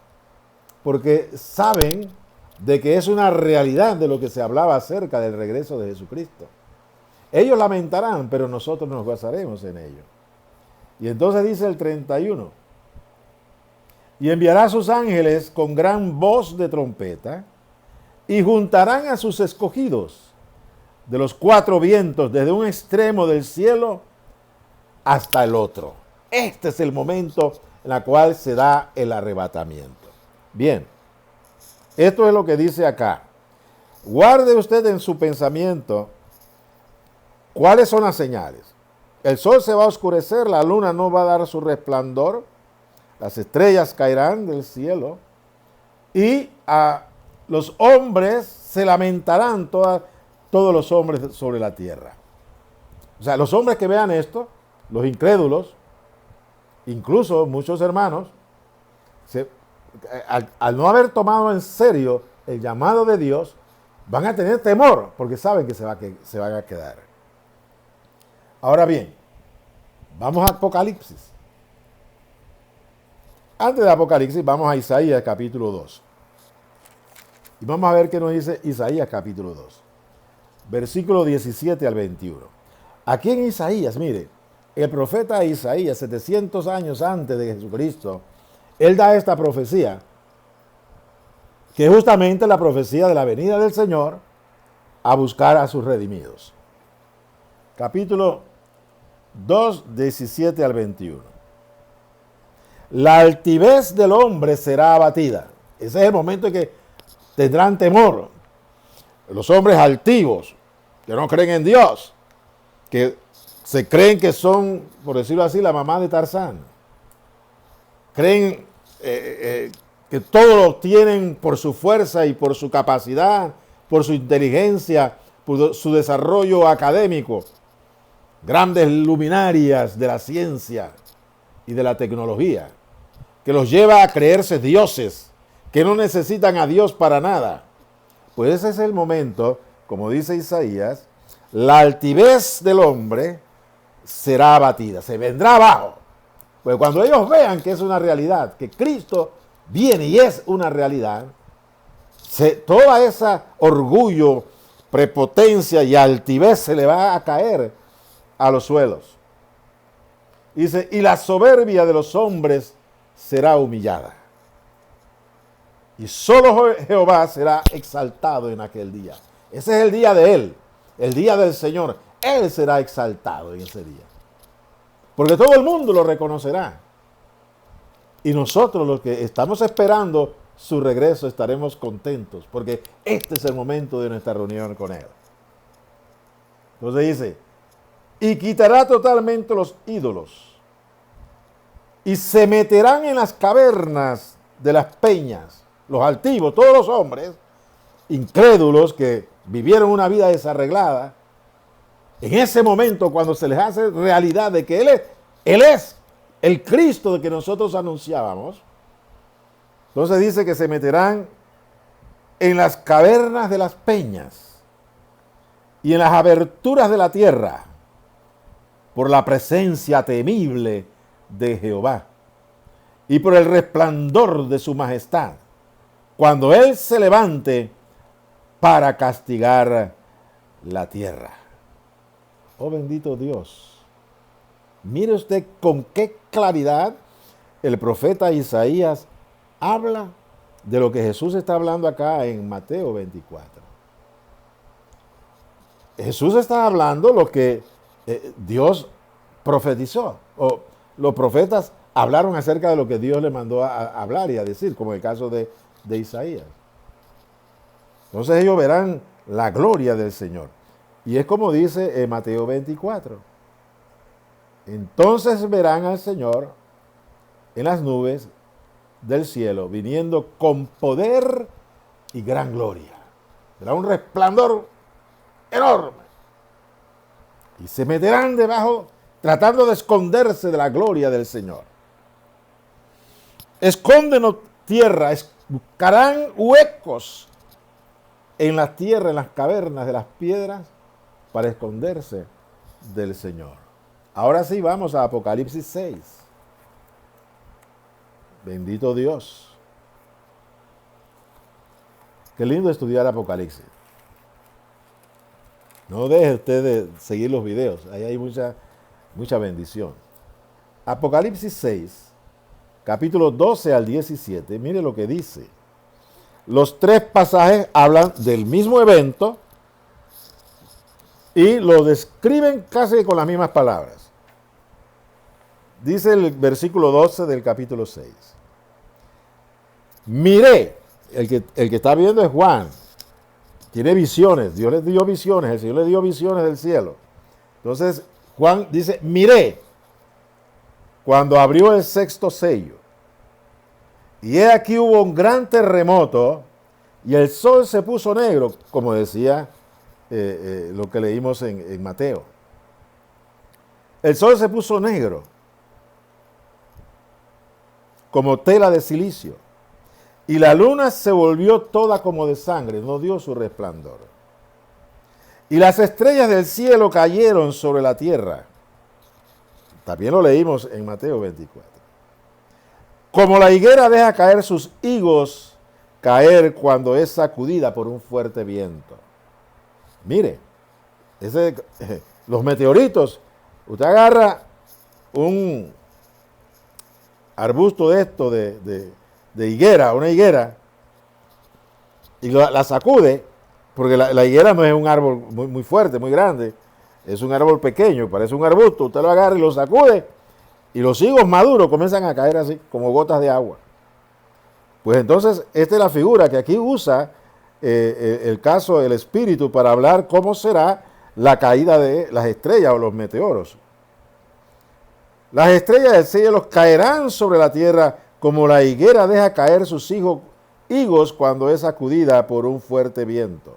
porque saben de que es una realidad de lo que se hablaba acerca del regreso de Jesucristo. Ellos lamentarán, pero nosotros nos gozaremos en ello. Y entonces dice el 31, y enviará a sus ángeles con gran voz de trompeta, y juntarán a sus escogidos de los cuatro vientos, desde un extremo del cielo hasta el otro. Este es el momento en el cual se da el arrebatamiento. Bien, esto es lo que dice acá. Guarde usted en su pensamiento cuáles son las señales. El sol se va a oscurecer, la luna no va a dar su resplandor, las estrellas caerán del cielo y a los hombres se lamentarán, todos los hombres sobre la tierra. O sea, los hombres que vean esto, los incrédulos, incluso muchos hermanos, al no haber tomado en serio el llamado de Dios, van a tener temor porque saben que se van a quedar. Ahora bien, vamos a Apocalipsis. Antes de Apocalipsis, vamos a Isaías capítulo 2. Y vamos a ver qué nos dice Isaías capítulo 2. Versículo 17 al 21. Aquí en Isaías, mire, el profeta Isaías, 700 años antes de Jesucristo, él da esta profecía, que es justamente la profecía de la venida del Señor a buscar a sus redimidos. Capítulo 2, 17 al 21. La altivez del hombre será abatida. Ese es el momento en que tendrán temor. Los hombres altivos, que no creen en Dios, que se creen que son, por decirlo así, la mamá de Tarzán. Creen que todo lo tienen por su fuerza y por su capacidad, por su inteligencia, por su desarrollo académico. Grandes luminarias de la ciencia y de la tecnología, que los lleva a creerse dioses, que no necesitan a Dios para nada. Pues ese es el momento, como dice Isaías, la altivez del hombre será abatida, se vendrá abajo. Pues cuando ellos vean que es una realidad, que Cristo viene y es una realidad, toda esa orgullo, prepotencia y altivez se le va a caer a los suelos. Dice, y la soberbia de los hombres será humillada. Y solo Jehová será exaltado en aquel día. Ese es el día de Él, el día del Señor. Él será exaltado en ese día. Porque todo el mundo lo reconocerá. Y nosotros los que estamos esperando su regreso estaremos contentos, porque este es el momento de nuestra reunión con Él. Entonces dice, y quitará totalmente los ídolos, y se meterán en las cavernas de las peñas, los altivos, todos los hombres, incrédulos que vivieron una vida desarreglada, en ese momento cuando se les hace realidad de que Él es el Cristo de que nosotros anunciábamos, entonces dice que se meterán en las cavernas de las peñas y en las aberturas de la tierra por la presencia temible de Jehová y por el resplandor de su majestad, cuando Él se levante para castigar la tierra. Oh bendito Dios. Mire usted con qué claridad el profeta Isaías habla de lo que Jesús está hablando acá en Mateo 24. Jesús está hablando lo que Dios profetizó, o los profetas hablaron acerca de lo que Dios le mandó a hablar y a decir, como el caso de Isaías. Entonces ellos verán la gloria del Señor. Y es como dice en Mateo 24. Entonces verán al Señor en las nubes del cielo, viniendo con poder y gran gloria. Será un resplandor enorme. Y se meterán debajo, tratando de esconderse de la gloria del Señor. Escóndenos tierra, buscarán huecos en la tierra, en las cavernas de las piedras, para esconderse del Señor. Ahora sí, vamos a Apocalipsis 6. Bendito Dios. Qué lindo estudiar Apocalipsis. No deje usted de seguir los videos. Ahí hay mucha bendición. Apocalipsis 6, capítulo 12 al 17. Mire lo que dice. Los tres pasajes hablan del mismo evento y lo describen casi con las mismas palabras. Dice el versículo 12 del capítulo 6. Miré, el que está viendo es Juan, tiene visiones, Dios le dio visiones, el Señor le dio visiones del cielo. Entonces Juan dice, miré, cuando abrió el sexto sello, y he aquí hubo un gran terremoto, y el sol se puso negro, como decía lo que leímos en Mateo. El sol se puso negro, como tela de silicio, y la luna se volvió toda como de sangre, no dio su resplandor. Y las estrellas del cielo cayeron sobre la tierra. También lo leímos en Mateo 24. Como la higuera deja caer sus higos, caer cuando es sacudida por un fuerte viento. Mire, los meteoritos, usted agarra un arbusto de esto, de higuera, una higuera, y la sacude, porque la higuera no es un árbol muy fuerte, muy grande, es un árbol pequeño, parece un arbusto, usted lo agarra y lo sacude, y los higos maduros comienzan a caer así, como gotas de agua. Pues entonces, esta es la figura que aquí usa el caso del Espíritu para hablar cómo será la caída de las estrellas o los meteoros. Las estrellas del cielo caerán sobre la tierra como la higuera deja caer sus higos cuando es sacudida por un fuerte viento.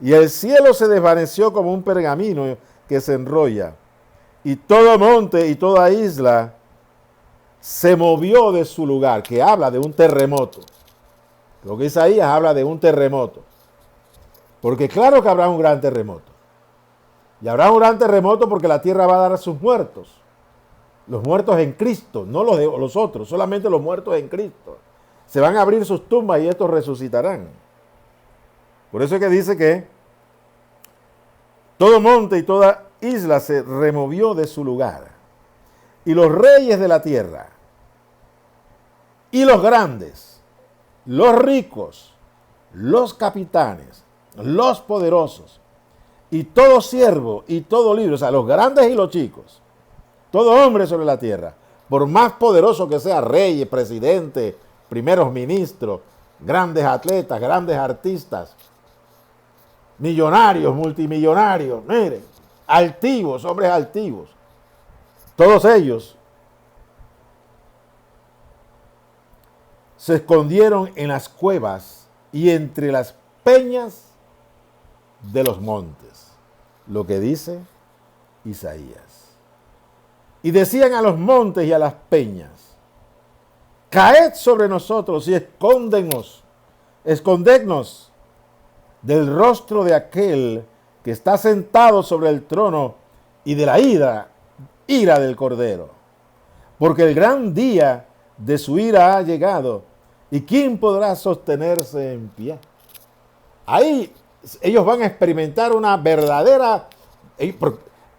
Y el cielo se desvaneció como un pergamino que se enrolla, y todo monte y toda isla se movió de su lugar, que habla de un terremoto. Lo que Isaías habla de un terremoto. Porque claro que habrá un gran terremoto. Y habrá un gran terremoto porque la tierra va a dar a sus muertos. Los muertos en Cristo, no los otros, solamente los muertos en Cristo. Se van a abrir sus tumbas y estos resucitarán. Por eso es que dice que todo monte y toda isla se removió de su lugar. y los reyes de la tierra, y los grandes, los ricos, los capitanes, los poderosos, y todo siervo y todo libre, o sea, los grandes y los chicos, todo hombre sobre la tierra, por más poderoso que sea, reyes, presidentes, primeros ministros, grandes atletas, grandes artistas, millonarios, multimillonarios, miren, altivos, hombres altivos, todos ellos se escondieron en las cuevas y entre las peñas de los montes, lo que dice Isaías. Y decían a los montes y a las peñas, caed sobre nosotros y escondednos del rostro de aquel que está sentado sobre el trono y de la ira del Cordero. Porque el gran día de su ira ha llegado, ¿y quién podrá sostenerse en pie? Ahí ellos van a experimentar una verdadera...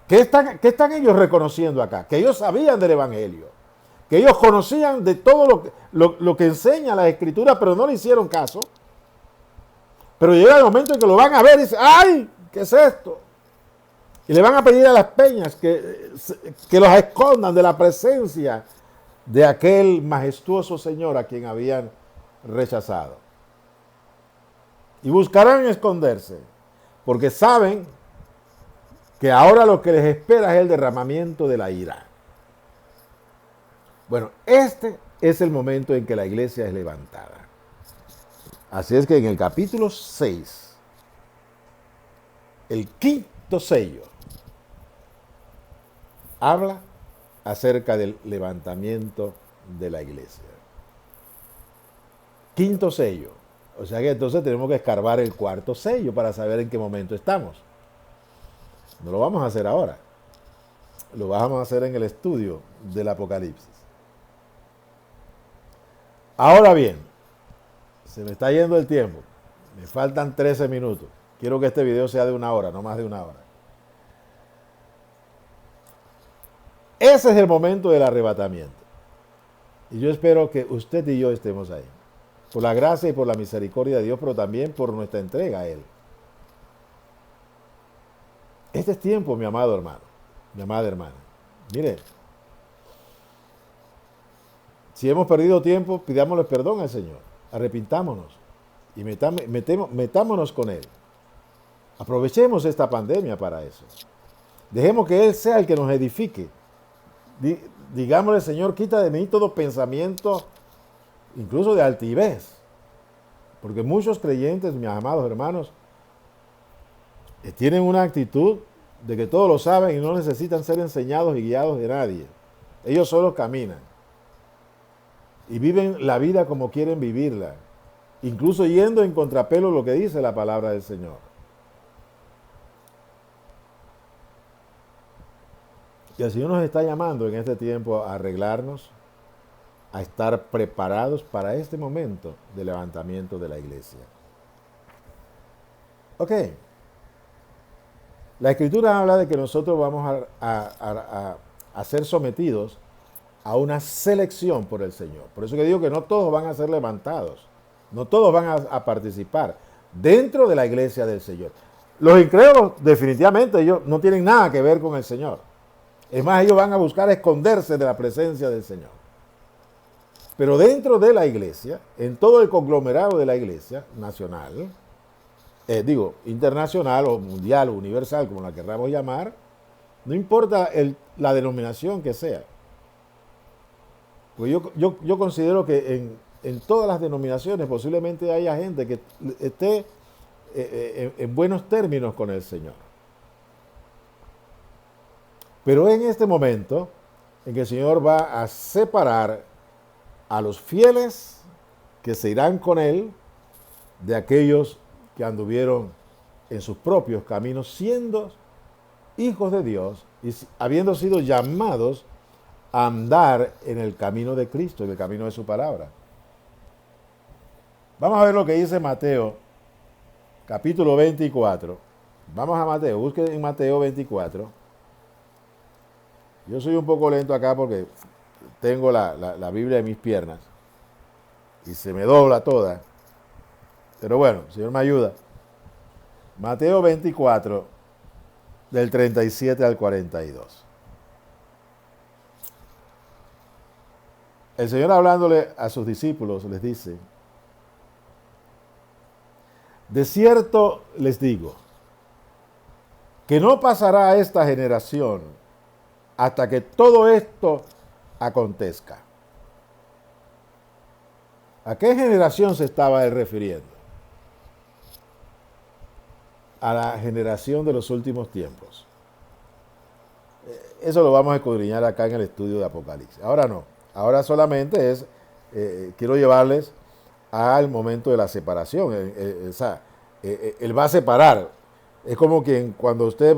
¿Qué están ellos reconociendo acá? Que ellos sabían del Evangelio, que ellos conocían de todo lo que enseña la Escritura, pero no le hicieron caso. Pero llega el momento en que lo van a ver y dicen, ¡ay! ¿Qué es esto? Y le van a pedir a las peñas que los escondan de la presencia de aquel majestuoso Señor a quien habían rechazado. Y buscarán esconderse, porque saben que ahora lo que les espera es el derramamiento de la ira. Bueno, este es el momento en que la iglesia es levantada. Así es que en el capítulo 6, el quinto sello, habla acerca del levantamiento de la iglesia. Quinto sello. O sea que entonces tenemos que escarbar el cuarto sello para saber en qué momento estamos. No lo vamos a hacer ahora. Lo vamos a hacer en el estudio del Apocalipsis. Ahora bien, se me está yendo el tiempo. Me faltan 13 minutos. Quiero que este video sea de 1 hora, no más de 1 hora. Ese es el momento del arrebatamiento. Y yo espero que usted y yo estemos ahí. Por la gracia y por la misericordia de Dios, pero también por nuestra entrega a Él. Este es tiempo, mi amado hermano, mi amada hermana. Mire, si hemos perdido tiempo, pidámosle perdón al Señor. Arrepintámonos y metámonos con Él. Aprovechemos esta pandemia para eso. Dejemos que Él sea el que nos edifique. Digámosle, Señor, quita de mí todo pensamiento, incluso de altivez. Porque muchos creyentes, mis amados hermanos, tienen una actitud de que todos lo saben y no necesitan ser enseñados y guiados de nadie. Ellos solo caminan. Y viven la vida como quieren vivirla. Incluso yendo en contrapelo lo que dice la palabra del Señor. Y el Señor nos está llamando en este tiempo a arreglarnos, a estar preparados para este momento de levantamiento de la iglesia. Ok. La Escritura habla de que nosotros vamos a ser sometidos a una selección por el Señor. Por eso que digo que no todos van a ser levantados, no todos van a participar dentro de la iglesia del Señor. Los incrédulos definitivamente ellos no tienen nada que ver con el Señor. Es más, ellos van a buscar esconderse de la presencia del Señor. Pero dentro de la iglesia, en todo el conglomerado de la iglesia nacional, internacional o mundial o universal, como la querramos llamar, no importa la denominación que sea. Pues yo considero que en todas las denominaciones posiblemente haya gente que esté en buenos términos con el Señor. Pero en este momento en que el Señor va a separar a los fieles que se irán con Él de aquellos que anduvieron en sus propios caminos, siendo hijos de Dios y habiendo sido llamados a andar en el camino de Cristo, en el camino de su palabra. Vamos a ver lo que dice Mateo, capítulo 24. Vamos a Mateo, busquen en Mateo 24. Yo soy un poco lento acá porque tengo la Biblia en mis piernas y se me dobla toda. Pero bueno, el Señor me ayuda. Mateo 24, del 37 al 42. El Señor, hablándole a sus discípulos, les dice: de cierto les digo, que no pasará esta generación hasta que todo esto acontezca. ¿A qué generación se estaba él refiriendo? A la generación de los últimos tiempos. Eso lo vamos a escudriñar acá en el estudio de Apocalipsis. Ahora no. Ahora solamente quiero llevarles al momento de la separación. Él va a separar. Es como que cuando usted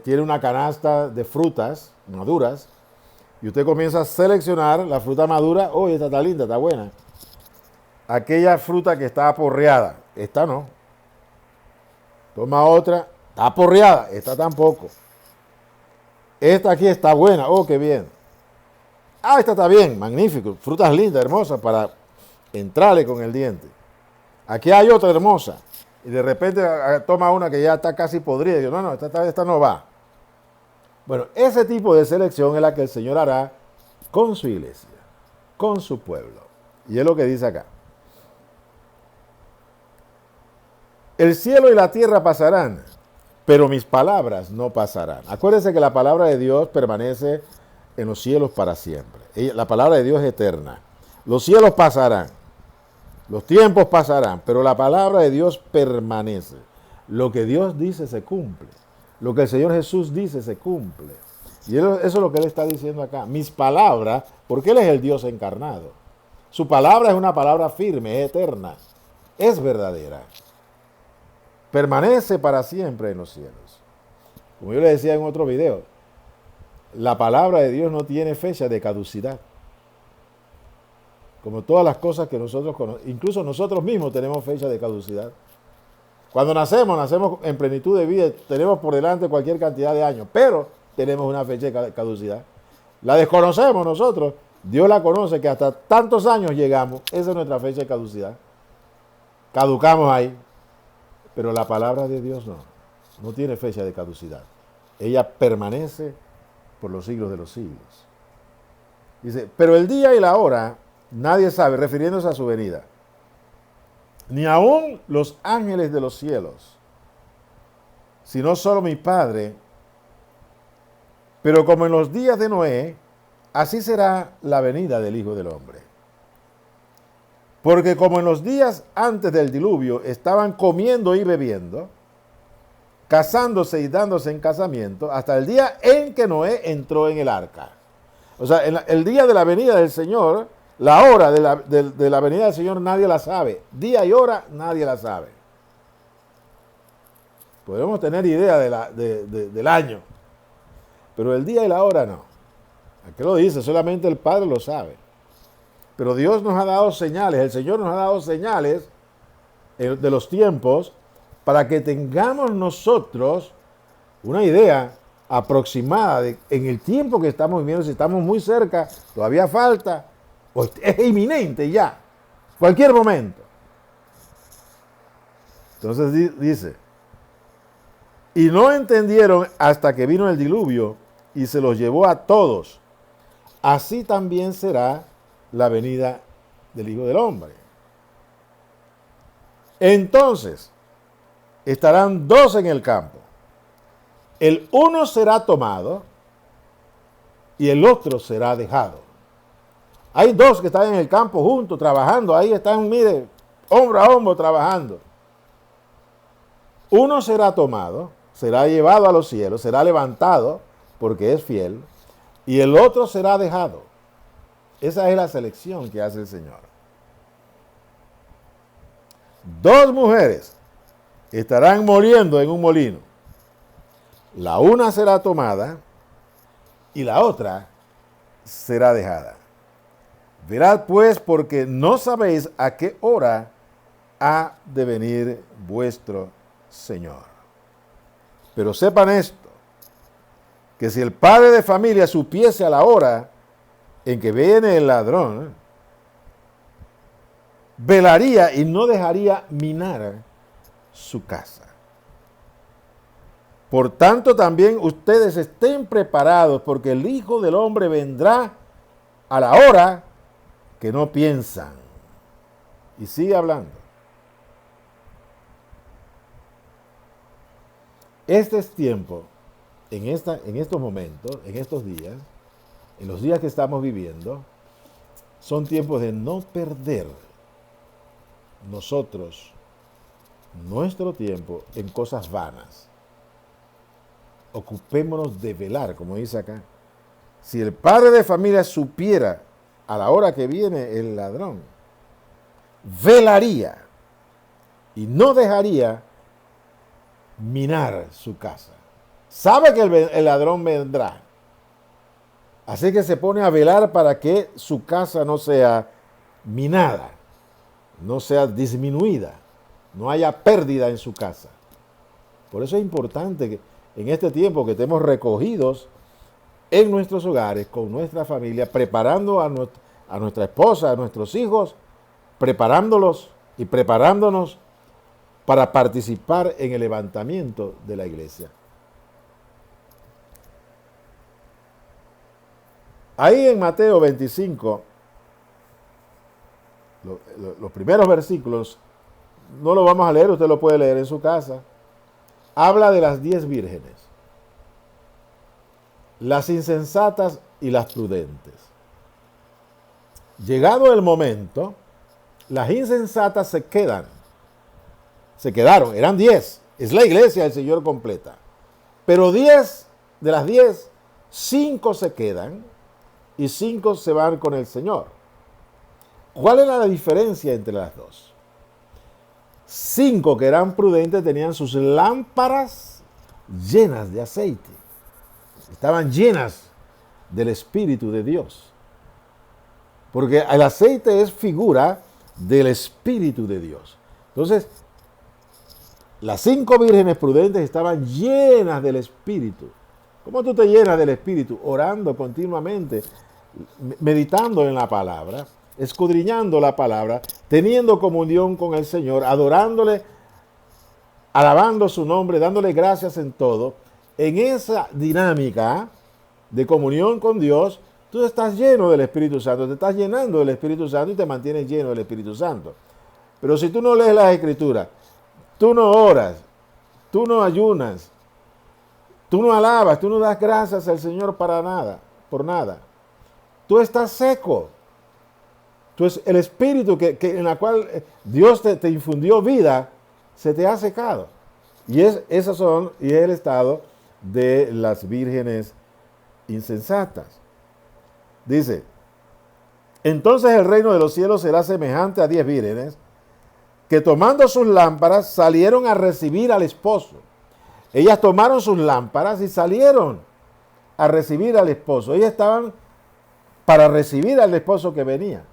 tiene una canasta de frutas maduras y usted comienza a seleccionar la fruta madura. Oh, esta está linda, está buena. Aquella fruta que está aporreada, esta no. Toma otra, está aporreada, esta tampoco. Esta aquí está buena, oh, qué bien. Ah, esta está bien, magnífico. Frutas lindas, hermosas para entrarle con el diente. Aquí hay otra hermosa. Y de repente toma una que ya está casi podrida. Y digo, no, esta no va. Bueno, ese tipo de selección es la que el Señor hará con su iglesia, con su pueblo. Y es lo que dice acá. El cielo y la tierra pasarán, pero mis palabras no pasarán. Acuérdense que la palabra de Dios permanece en los cielos para siempre. La palabra de Dios es eterna. Los cielos pasarán, los tiempos pasarán, pero la palabra de Dios permanece. Lo que Dios dice se cumple. Lo que el Señor Jesús dice se cumple. Y eso es lo que Él está diciendo acá. Mis palabras, porque Él es el Dios encarnado. Su palabra es una palabra firme, es eterna, es verdadera. Permanece para siempre en los cielos. Como yo le decía en otro video, la palabra de Dios no tiene fecha de caducidad. Como todas las cosas que nosotros conocemos, incluso nosotros mismos tenemos fecha de caducidad. Cuando nacemos en plenitud de vida, tenemos por delante cualquier cantidad de años, pero tenemos una fecha de caducidad. La desconocemos nosotros, Dios la conoce, que hasta tantos años llegamos, esa es nuestra fecha de caducidad. Caducamos ahí. Pero la palabra de Dios no tiene fecha de caducidad. Ella permanece por los siglos de los siglos. Dice, pero el día y la hora nadie sabe, refiriéndose a su venida. Ni aun los ángeles de los cielos, sino solo mi Padre. Pero como en los días de Noé, así será la venida del Hijo del Hombre. Porque como en los días antes del diluvio estaban comiendo y bebiendo, casándose y dándose en casamiento, hasta el día en que Noé entró en el arca. O sea, el día de la venida del Señor, la hora de la venida del Señor nadie la sabe. Día y hora nadie la sabe. Podemos tener idea del año, pero el día y la hora no. Aquí lo dice, solamente el Padre lo sabe. Pero Dios nos ha dado señales, el Señor nos ha dado señales de los tiempos para que tengamos nosotros una idea aproximada de en el tiempo que estamos viviendo, si estamos muy cerca, todavía falta, o es inminente ya, cualquier momento. Entonces dice, y no entendieron hasta que vino el diluvio y se los llevó a todos. Así también será la venida del Hijo del Hombre. Entonces, estarán dos en el campo. El uno será tomado y el otro será dejado. Hay dos que están en el campo juntos, trabajando. Ahí están, mire, hombro a hombro trabajando. Uno será tomado, será llevado a los cielos, será levantado porque es fiel, y el otro será dejado. Esa es la selección que hace el Señor. Dos mujeres estarán moliendo en un molino. La una será tomada y la otra será dejada. Verad pues, porque no sabéis a qué hora ha de venir vuestro Señor. Pero sepan esto, que si el padre de familia supiese a la hora en que viene el ladrón, velaría y no dejaría minar su casa. Por tanto, también ustedes estén preparados, porque el Hijo del Hombre vendrá a la hora que no piensan. Y sigue hablando. Este es tiempo, en estos momentos, en estos días, en los días que estamos viviendo, son tiempos de no perder nosotros nuestro tiempo en cosas vanas. Ocupémonos de velar, como dice acá. Si el padre de familia supiera a la hora que viene el ladrón, velaría y no dejaría minar su casa. Sabe que el ladrón vendrá. Así que se pone a velar para que su casa no sea minada, no sea disminuida, no haya pérdida en su casa. Por eso es importante que en este tiempo que estemos recogidos en nuestros hogares, con nuestra familia, preparando a nuestra esposa, a nuestros hijos, preparándolos y preparándonos para participar en el levantamiento de la iglesia. Ahí en Mateo 25, los primeros versículos, no lo vamos a leer, usted lo puede leer en su casa, habla de las 10 vírgenes, las insensatas y las prudentes. Llegado el momento, las insensatas se quedaron, eran 10, es la iglesia del Señor completa, pero 10 de las 10, 5 se quedan y 5 se van con el Señor. ¿Cuál era la diferencia entre las dos? 5 que eran prudentes tenían sus lámparas llenas de aceite. Estaban llenas del Espíritu de Dios. Porque el aceite es figura del Espíritu de Dios. Entonces, las 5 vírgenes prudentes estaban llenas del Espíritu. ¿Cómo tú te llenas del Espíritu? Orando continuamente, meditando en la palabra, escudriñando la palabra, teniendo comunión con el Señor, adorándole, alabando su nombre, dándole gracias en todo. En esa dinámica de comunión con Dios, tú estás lleno del Espíritu Santo, te estás llenando del Espíritu Santo y te mantienes lleno del Espíritu Santo. Pero si tú no lees las Escrituras, tú no oras, tú no ayunas, tú no alabas, tú no das gracias al Señor para nada, por nada, tú estás seco. Entonces el Espíritu en la cual Dios te infundió vida, se te ha secado. Y es el estado de las vírgenes insensatas. Dice, entonces el reino de los cielos será semejante a 10 vírgenes que tomando sus lámparas salieron a recibir al esposo. Ellas tomaron sus lámparas y salieron a recibir al esposo. Ellas estaban para recibir al esposo que venía.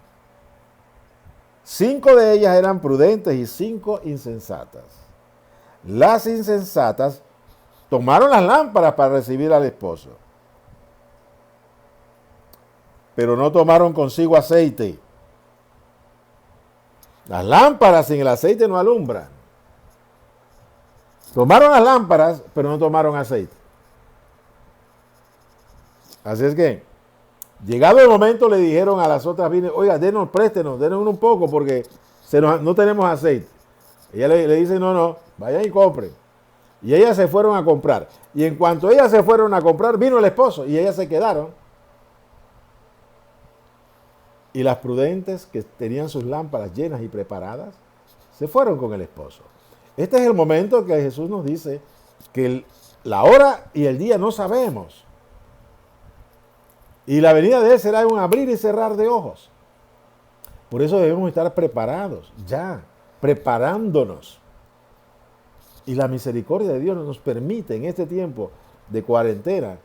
5 de ellas eran prudentes y 5 insensatas. Las insensatas tomaron las lámparas para recibir al esposo, pero no tomaron consigo aceite. Las lámparas sin el aceite no alumbran. Tomaron las lámparas, pero no tomaron aceite. Así es que, llegado el momento, le dijeron a las otras vírgenes, oiga, préstenos un poco porque no tenemos aceite. Ella le dice, no, vayan y compren. Y ellas se fueron a comprar. Y en cuanto ellas se fueron a comprar, vino el esposo y ellas se quedaron. Y las prudentes, que tenían sus lámparas llenas y preparadas, se fueron con el esposo. Este es el momento que Jesús nos dice que la hora y el día no sabemos. Y la venida de Él será un abrir y cerrar de ojos. Por eso debemos estar preparados, ya, preparándonos. Y la misericordia de Dios nos permite en este tiempo de cuarentena,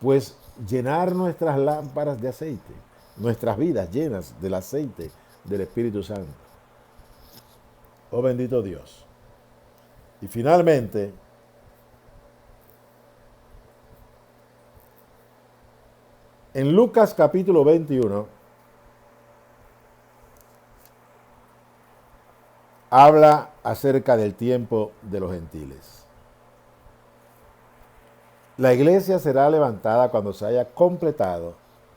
pues llenar nuestras lámparas de aceite, nuestras vidas llenas del aceite del Espíritu Santo. Oh bendito Dios. Y finalmente, En Lucas capítulo 21 habla acerca del tiempo de los gentiles. La iglesia será levantada cuando se haya completado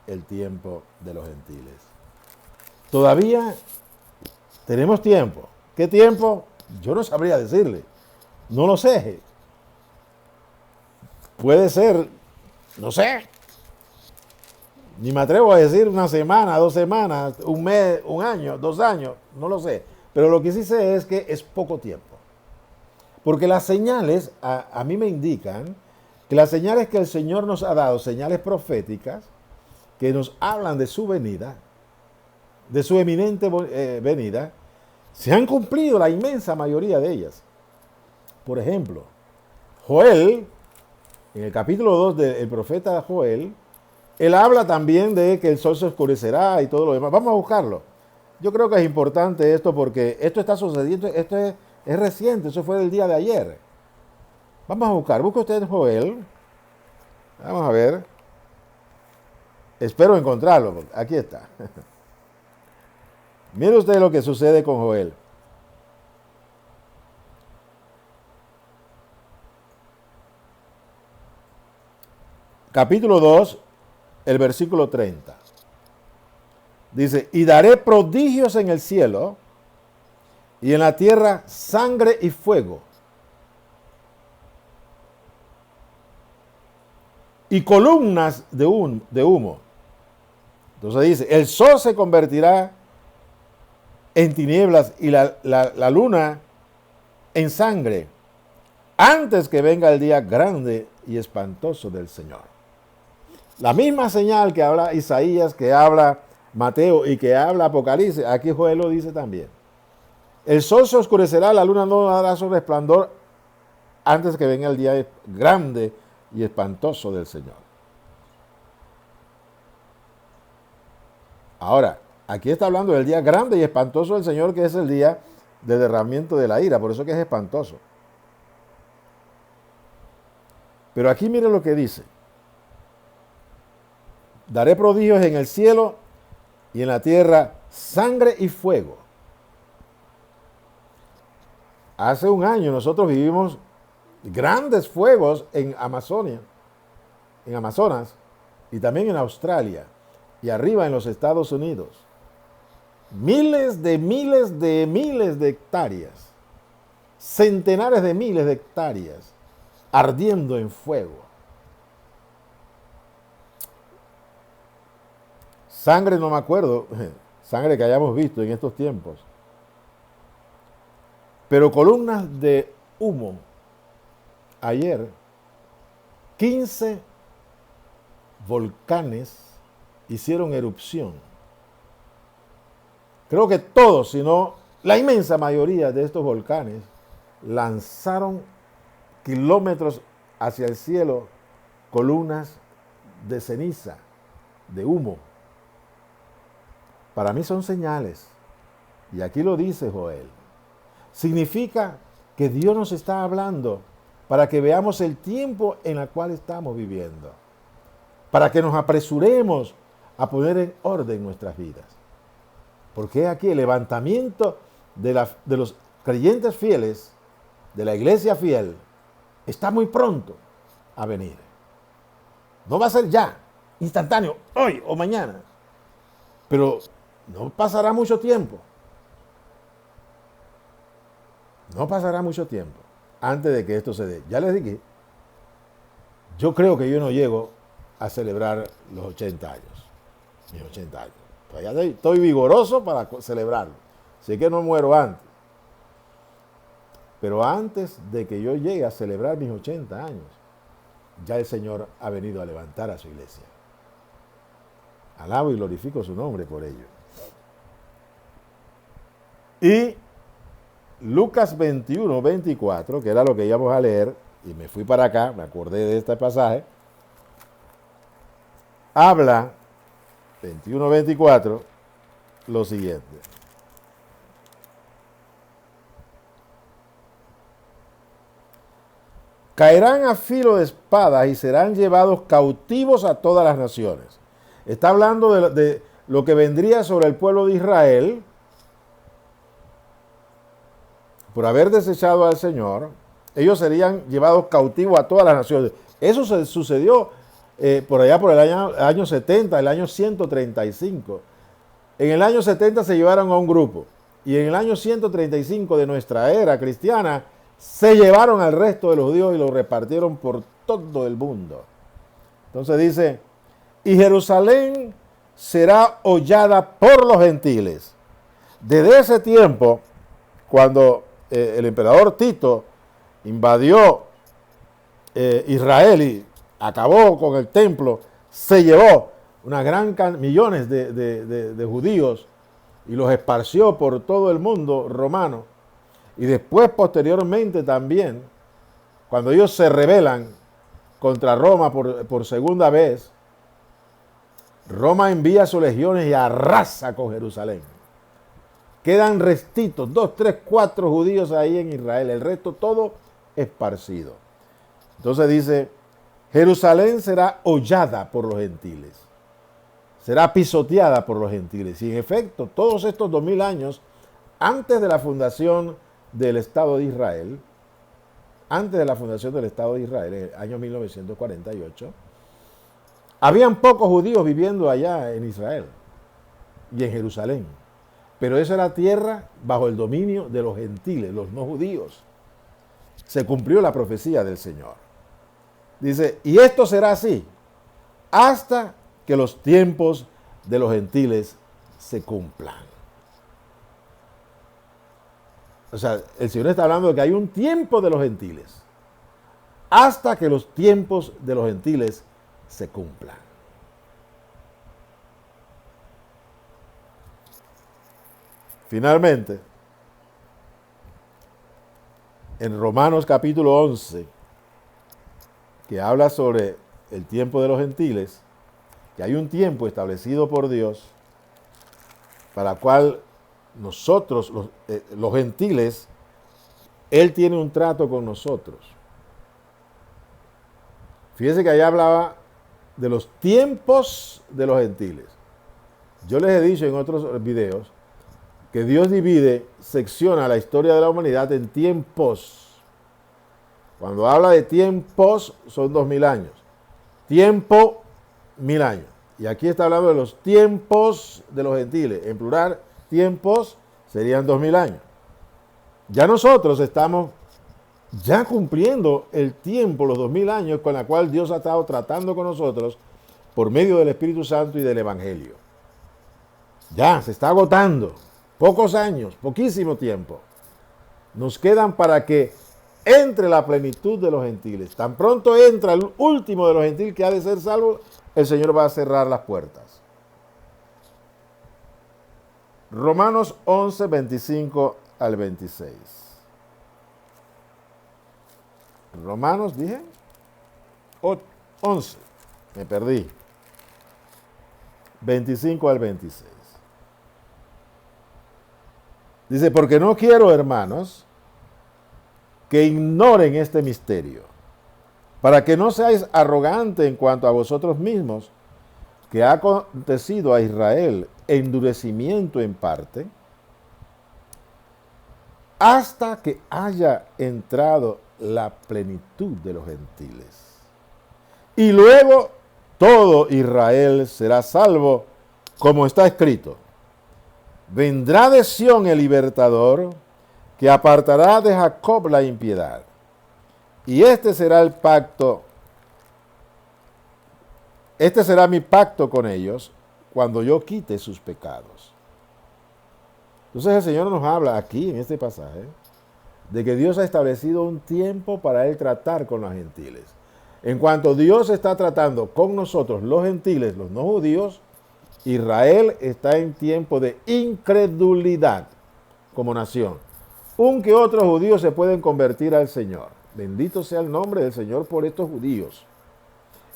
el tiempo de los gentiles. Todavía tenemos tiempo. ¿Qué tiempo? Yo no sabría decirle. No lo sé. Puede ser, no sé. Ni me atrevo a decir una semana, 2 semanas, un mes, un año, 2 años. No lo sé. Pero lo que sí sé es que es poco tiempo. Porque las señales a mí me indican que las señales que el Señor nos ha dado, señales proféticas, que nos hablan de su venida, de su eminente venida, se han cumplido la inmensa mayoría de ellas. Por ejemplo, Joel, en el capítulo 2 del profeta Joel, él habla también de que el sol se oscurecerá y todo lo demás. Vamos a buscarlo. Yo creo que es importante esto porque esto está sucediendo, esto es reciente, eso fue del día de ayer. Vamos a buscar, busca usted Joel. Vamos a ver. Espero encontrarlo, porque aquí está. Mire usted lo que sucede con Joel. Capítulo 2, el versículo 30. Dice, y daré prodigios en el cielo y en la tierra sangre y fuego. Y columnas de humo. Entonces dice, el sol se convertirá en tinieblas y la luna en sangre antes que venga el día grande y espantoso del Señor. La misma señal que habla Isaías, que habla Mateo y que habla Apocalipsis, aquí Joel lo dice también. El sol se oscurecerá, la luna no dará su resplandor antes que venga el día grande y espantoso del Señor. Ahora, aquí está hablando del día grande y espantoso del Señor, que es el día de derramamiento de la ira, por eso que es espantoso. Pero aquí mire lo que dice. Daré prodigios en el cielo y en la tierra sangre y fuego. Hace un año nosotros vivimos grandes fuegos en Amazonas, y también en Australia y arriba en los Estados Unidos. Miles de hectáreas, centenares de miles de hectáreas ardiendo en fuego. Sangre no me acuerdo, sangre que hayamos visto en estos tiempos. Pero columnas de humo. Ayer, 15 volcanes hicieron erupción. Creo que todos, si no la inmensa mayoría de estos volcanes, lanzaron kilómetros hacia el cielo columnas de ceniza, de humo. Para mí son señales. Y aquí lo dice Joel. Significa que Dios nos está hablando para que veamos el tiempo en el cual estamos viviendo. Para que nos apresuremos a poner en orden nuestras vidas. Porque aquí el levantamiento de los creyentes fieles, de la iglesia fiel, está muy pronto a venir. No va a ser ya, instantáneo, hoy o mañana. Pero no pasará mucho tiempo. No pasará mucho tiempo antes de que esto se dé. Ya les dije, yo creo que yo no llego a celebrar los 80 años. Mis 80 años. Todavía estoy vigoroso para celebrarlo. Así que no muero antes. Pero antes de que yo llegue a celebrar mis 80 años, ya el Señor ha venido a levantar a su iglesia. Alabo y glorifico su nombre por ello. Y Lucas 21, 24, que era lo que íbamos a leer, y me fui para acá, me acordé de este pasaje, habla, 21, 24, lo siguiente. Caerán a filo de espada y serán llevados cautivos a todas las naciones. Está hablando de lo que vendría sobre el pueblo de Israel por haber desechado al Señor. Ellos serían llevados cautivos a todas las naciones. Eso se sucedió por allá por el año 70, el año 135. En el año 70 se llevaron a un grupo y en el año 135 de nuestra era cristiana se llevaron al resto de los judíos y los repartieron por todo el mundo. Entonces dice, y Jerusalén será hollada por los gentiles. Desde ese tiempo, cuando el emperador Tito invadió Israel y acabó con el templo, se llevó millones de judíos y los esparció por todo el mundo romano. Y después, posteriormente también, cuando ellos se rebelan contra Roma por segunda vez, Roma envía sus legiones y arrasa con Jerusalén. Quedan restitos, 2, 3, 4 judíos ahí en Israel, el resto todo esparcido. Entonces dice, Jerusalén será hollada por los gentiles, será pisoteada por los gentiles. Y en efecto, todos estos 2000 años, antes de la fundación del Estado de Israel, en el año 1948, habían pocos judíos viviendo allá en Israel y en Jerusalén. Pero esa era tierra bajo el dominio de los gentiles, los no judíos. Se cumplió la profecía del Señor. Dice, y esto será así hasta que los tiempos de los gentiles se cumplan. O sea, el Señor está hablando de que hay un tiempo de los gentiles hasta que los tiempos de los gentiles se cumplan. Finalmente, en Romanos capítulo 11, que habla sobre el tiempo de los gentiles, que hay un tiempo establecido por Dios para el cual nosotros, los gentiles, Él tiene un trato con nosotros. Fíjense que allá hablaba de los tiempos de los gentiles. Yo les he dicho en otros videos que Dios secciona la historia de la humanidad en tiempos. Cuando habla de tiempos, son 2000 años. Tiempo, 1000 años. Y aquí está hablando de los tiempos de los gentiles. En plural, tiempos serían 2000 años. Ya nosotros estamos ya cumpliendo el tiempo, los 2000 años, con la cual Dios ha estado tratando con nosotros por medio del Espíritu Santo y del Evangelio. Ya, se está agotando. Pocos años, poquísimo tiempo. Nos quedan para que entre la plenitud de los gentiles. Tan pronto entra el último de los gentiles que ha de ser salvo, el Señor va a cerrar las puertas. Romanos 11, 25 al 26. Romanos, dije, 11, me perdí. 25 al 26. Dice, porque no quiero, hermanos, que ignoren este misterio, para que no seáis arrogantes en cuanto a vosotros mismos, que ha acontecido a Israel endurecimiento en parte, hasta que haya entrado la plenitud de los gentiles. Y luego todo Israel será salvo, como está escrito. Vendrá de Sión el libertador, que apartará de Jacob la impiedad. Y este será el pacto, este será mi pacto con ellos, cuando yo quite sus pecados. Entonces el Señor nos habla aquí, en este pasaje, de que Dios ha establecido un tiempo para Él tratar con los gentiles. En cuanto Dios está tratando con nosotros, los gentiles, los no judíos, Israel está en tiempo de incredulidad como nación. Un que otros judíos se pueden convertir al Señor. Bendito sea el nombre del Señor por estos judíos.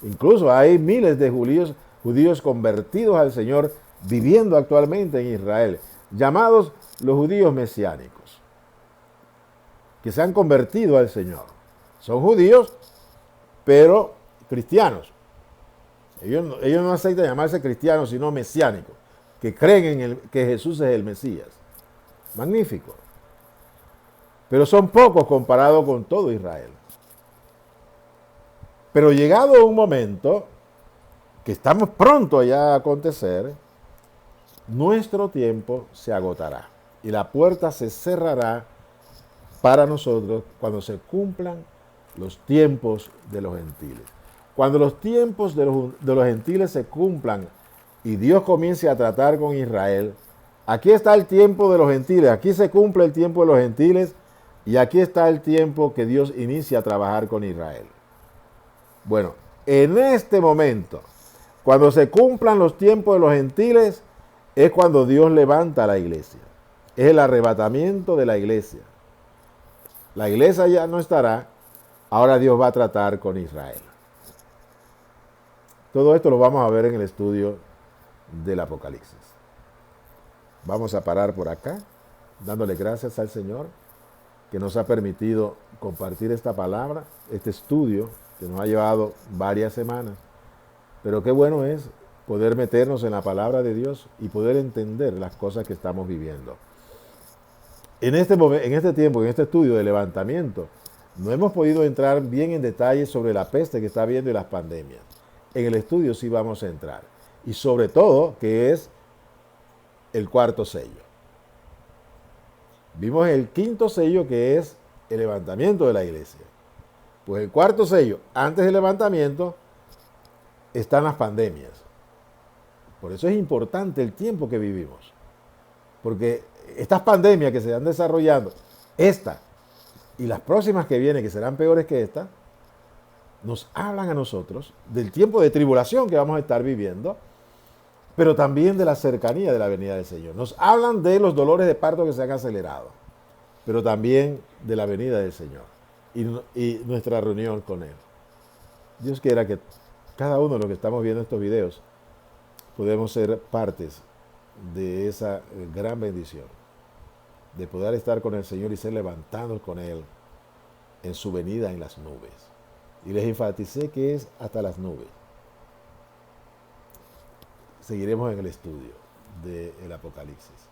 Incluso hay miles de judíos convertidos al Señor viviendo actualmente en Israel, llamados los judíos mesiánicos, que se han convertido al Señor. Son judíos, pero cristianos. Ellos no aceptan llamarse cristianos, sino mesiánicos, que creen que Jesús es el Mesías. Magnífico. Pero son pocos comparados con todo Israel. Pero llegado un momento, que estamos pronto ya a acontecer, nuestro tiempo se agotará y la puerta se cerrará para nosotros cuando se cumplan los tiempos de los gentiles. Cuando los tiempos de los gentiles se cumplan y Dios comience a tratar con Israel, aquí está el tiempo de los gentiles, aquí se cumple el tiempo de los gentiles y aquí está el tiempo que Dios inicia a trabajar con Israel. Bueno, en este momento, cuando se cumplan los tiempos de los gentiles, es cuando Dios levanta a la iglesia. Es el arrebatamiento de la iglesia. La iglesia ya no estará, ahora Dios va a tratar con Israel. Todo esto lo vamos a ver en el estudio del Apocalipsis. Vamos a parar por acá, dándole gracias al Señor que nos ha permitido compartir esta palabra, este estudio que nos ha llevado varias semanas. Pero qué bueno es poder meternos en la palabra de Dios y poder entender las cosas que estamos viviendo. En este tiempo, en este estudio de levantamiento, no hemos podido entrar bien en detalle sobre la peste que está habiendo y las pandemias. En el estudio sí vamos a entrar. Y sobre todo, que es el cuarto sello. Vimos el quinto sello, que es el levantamiento de la iglesia. Pues el cuarto sello, antes del levantamiento, están las pandemias. Por eso es importante el tiempo que vivimos. Porque estas pandemias que se están desarrollando, esta y las próximas que vienen, que serán peores que esta, nos hablan a nosotros del tiempo de tribulación que vamos a estar viviendo, pero también de la cercanía de la venida del Señor. Nos hablan de los dolores de parto que se han acelerado, pero también de la venida del Señor y nuestra reunión con Él. Dios quiera que cada uno de los que estamos viendo estos videos podemos ser partes de esa gran bendición, de poder estar con el Señor y ser levantados con Él en su venida en las nubes. Y les enfaticé que es hasta las nubes. Seguiremos en el estudio del Apocalipsis.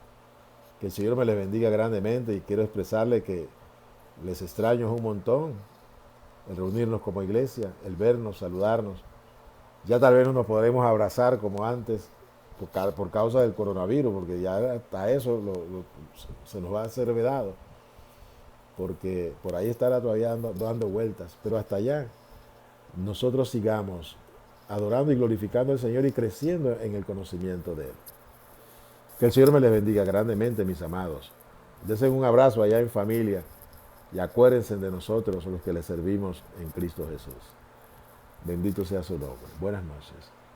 Que el Señor me les bendiga grandemente y quiero expresarle que les extraño un montón el reunirnos como iglesia, el vernos, saludarnos. Ya tal vez no nos podremos abrazar como antes por causa del coronavirus, porque ya hasta eso se nos va a hacer vedado, porque por ahí estará todavía dando vueltas, pero hasta allá nosotros sigamos adorando y glorificando al Señor y creciendo en el conocimiento de Él. Que el Señor me les bendiga grandemente, mis amados. Desen un abrazo allá en familia y acuérdense de nosotros los que les servimos en Cristo Jesús. Bendito sea su nombre. Buenas noches.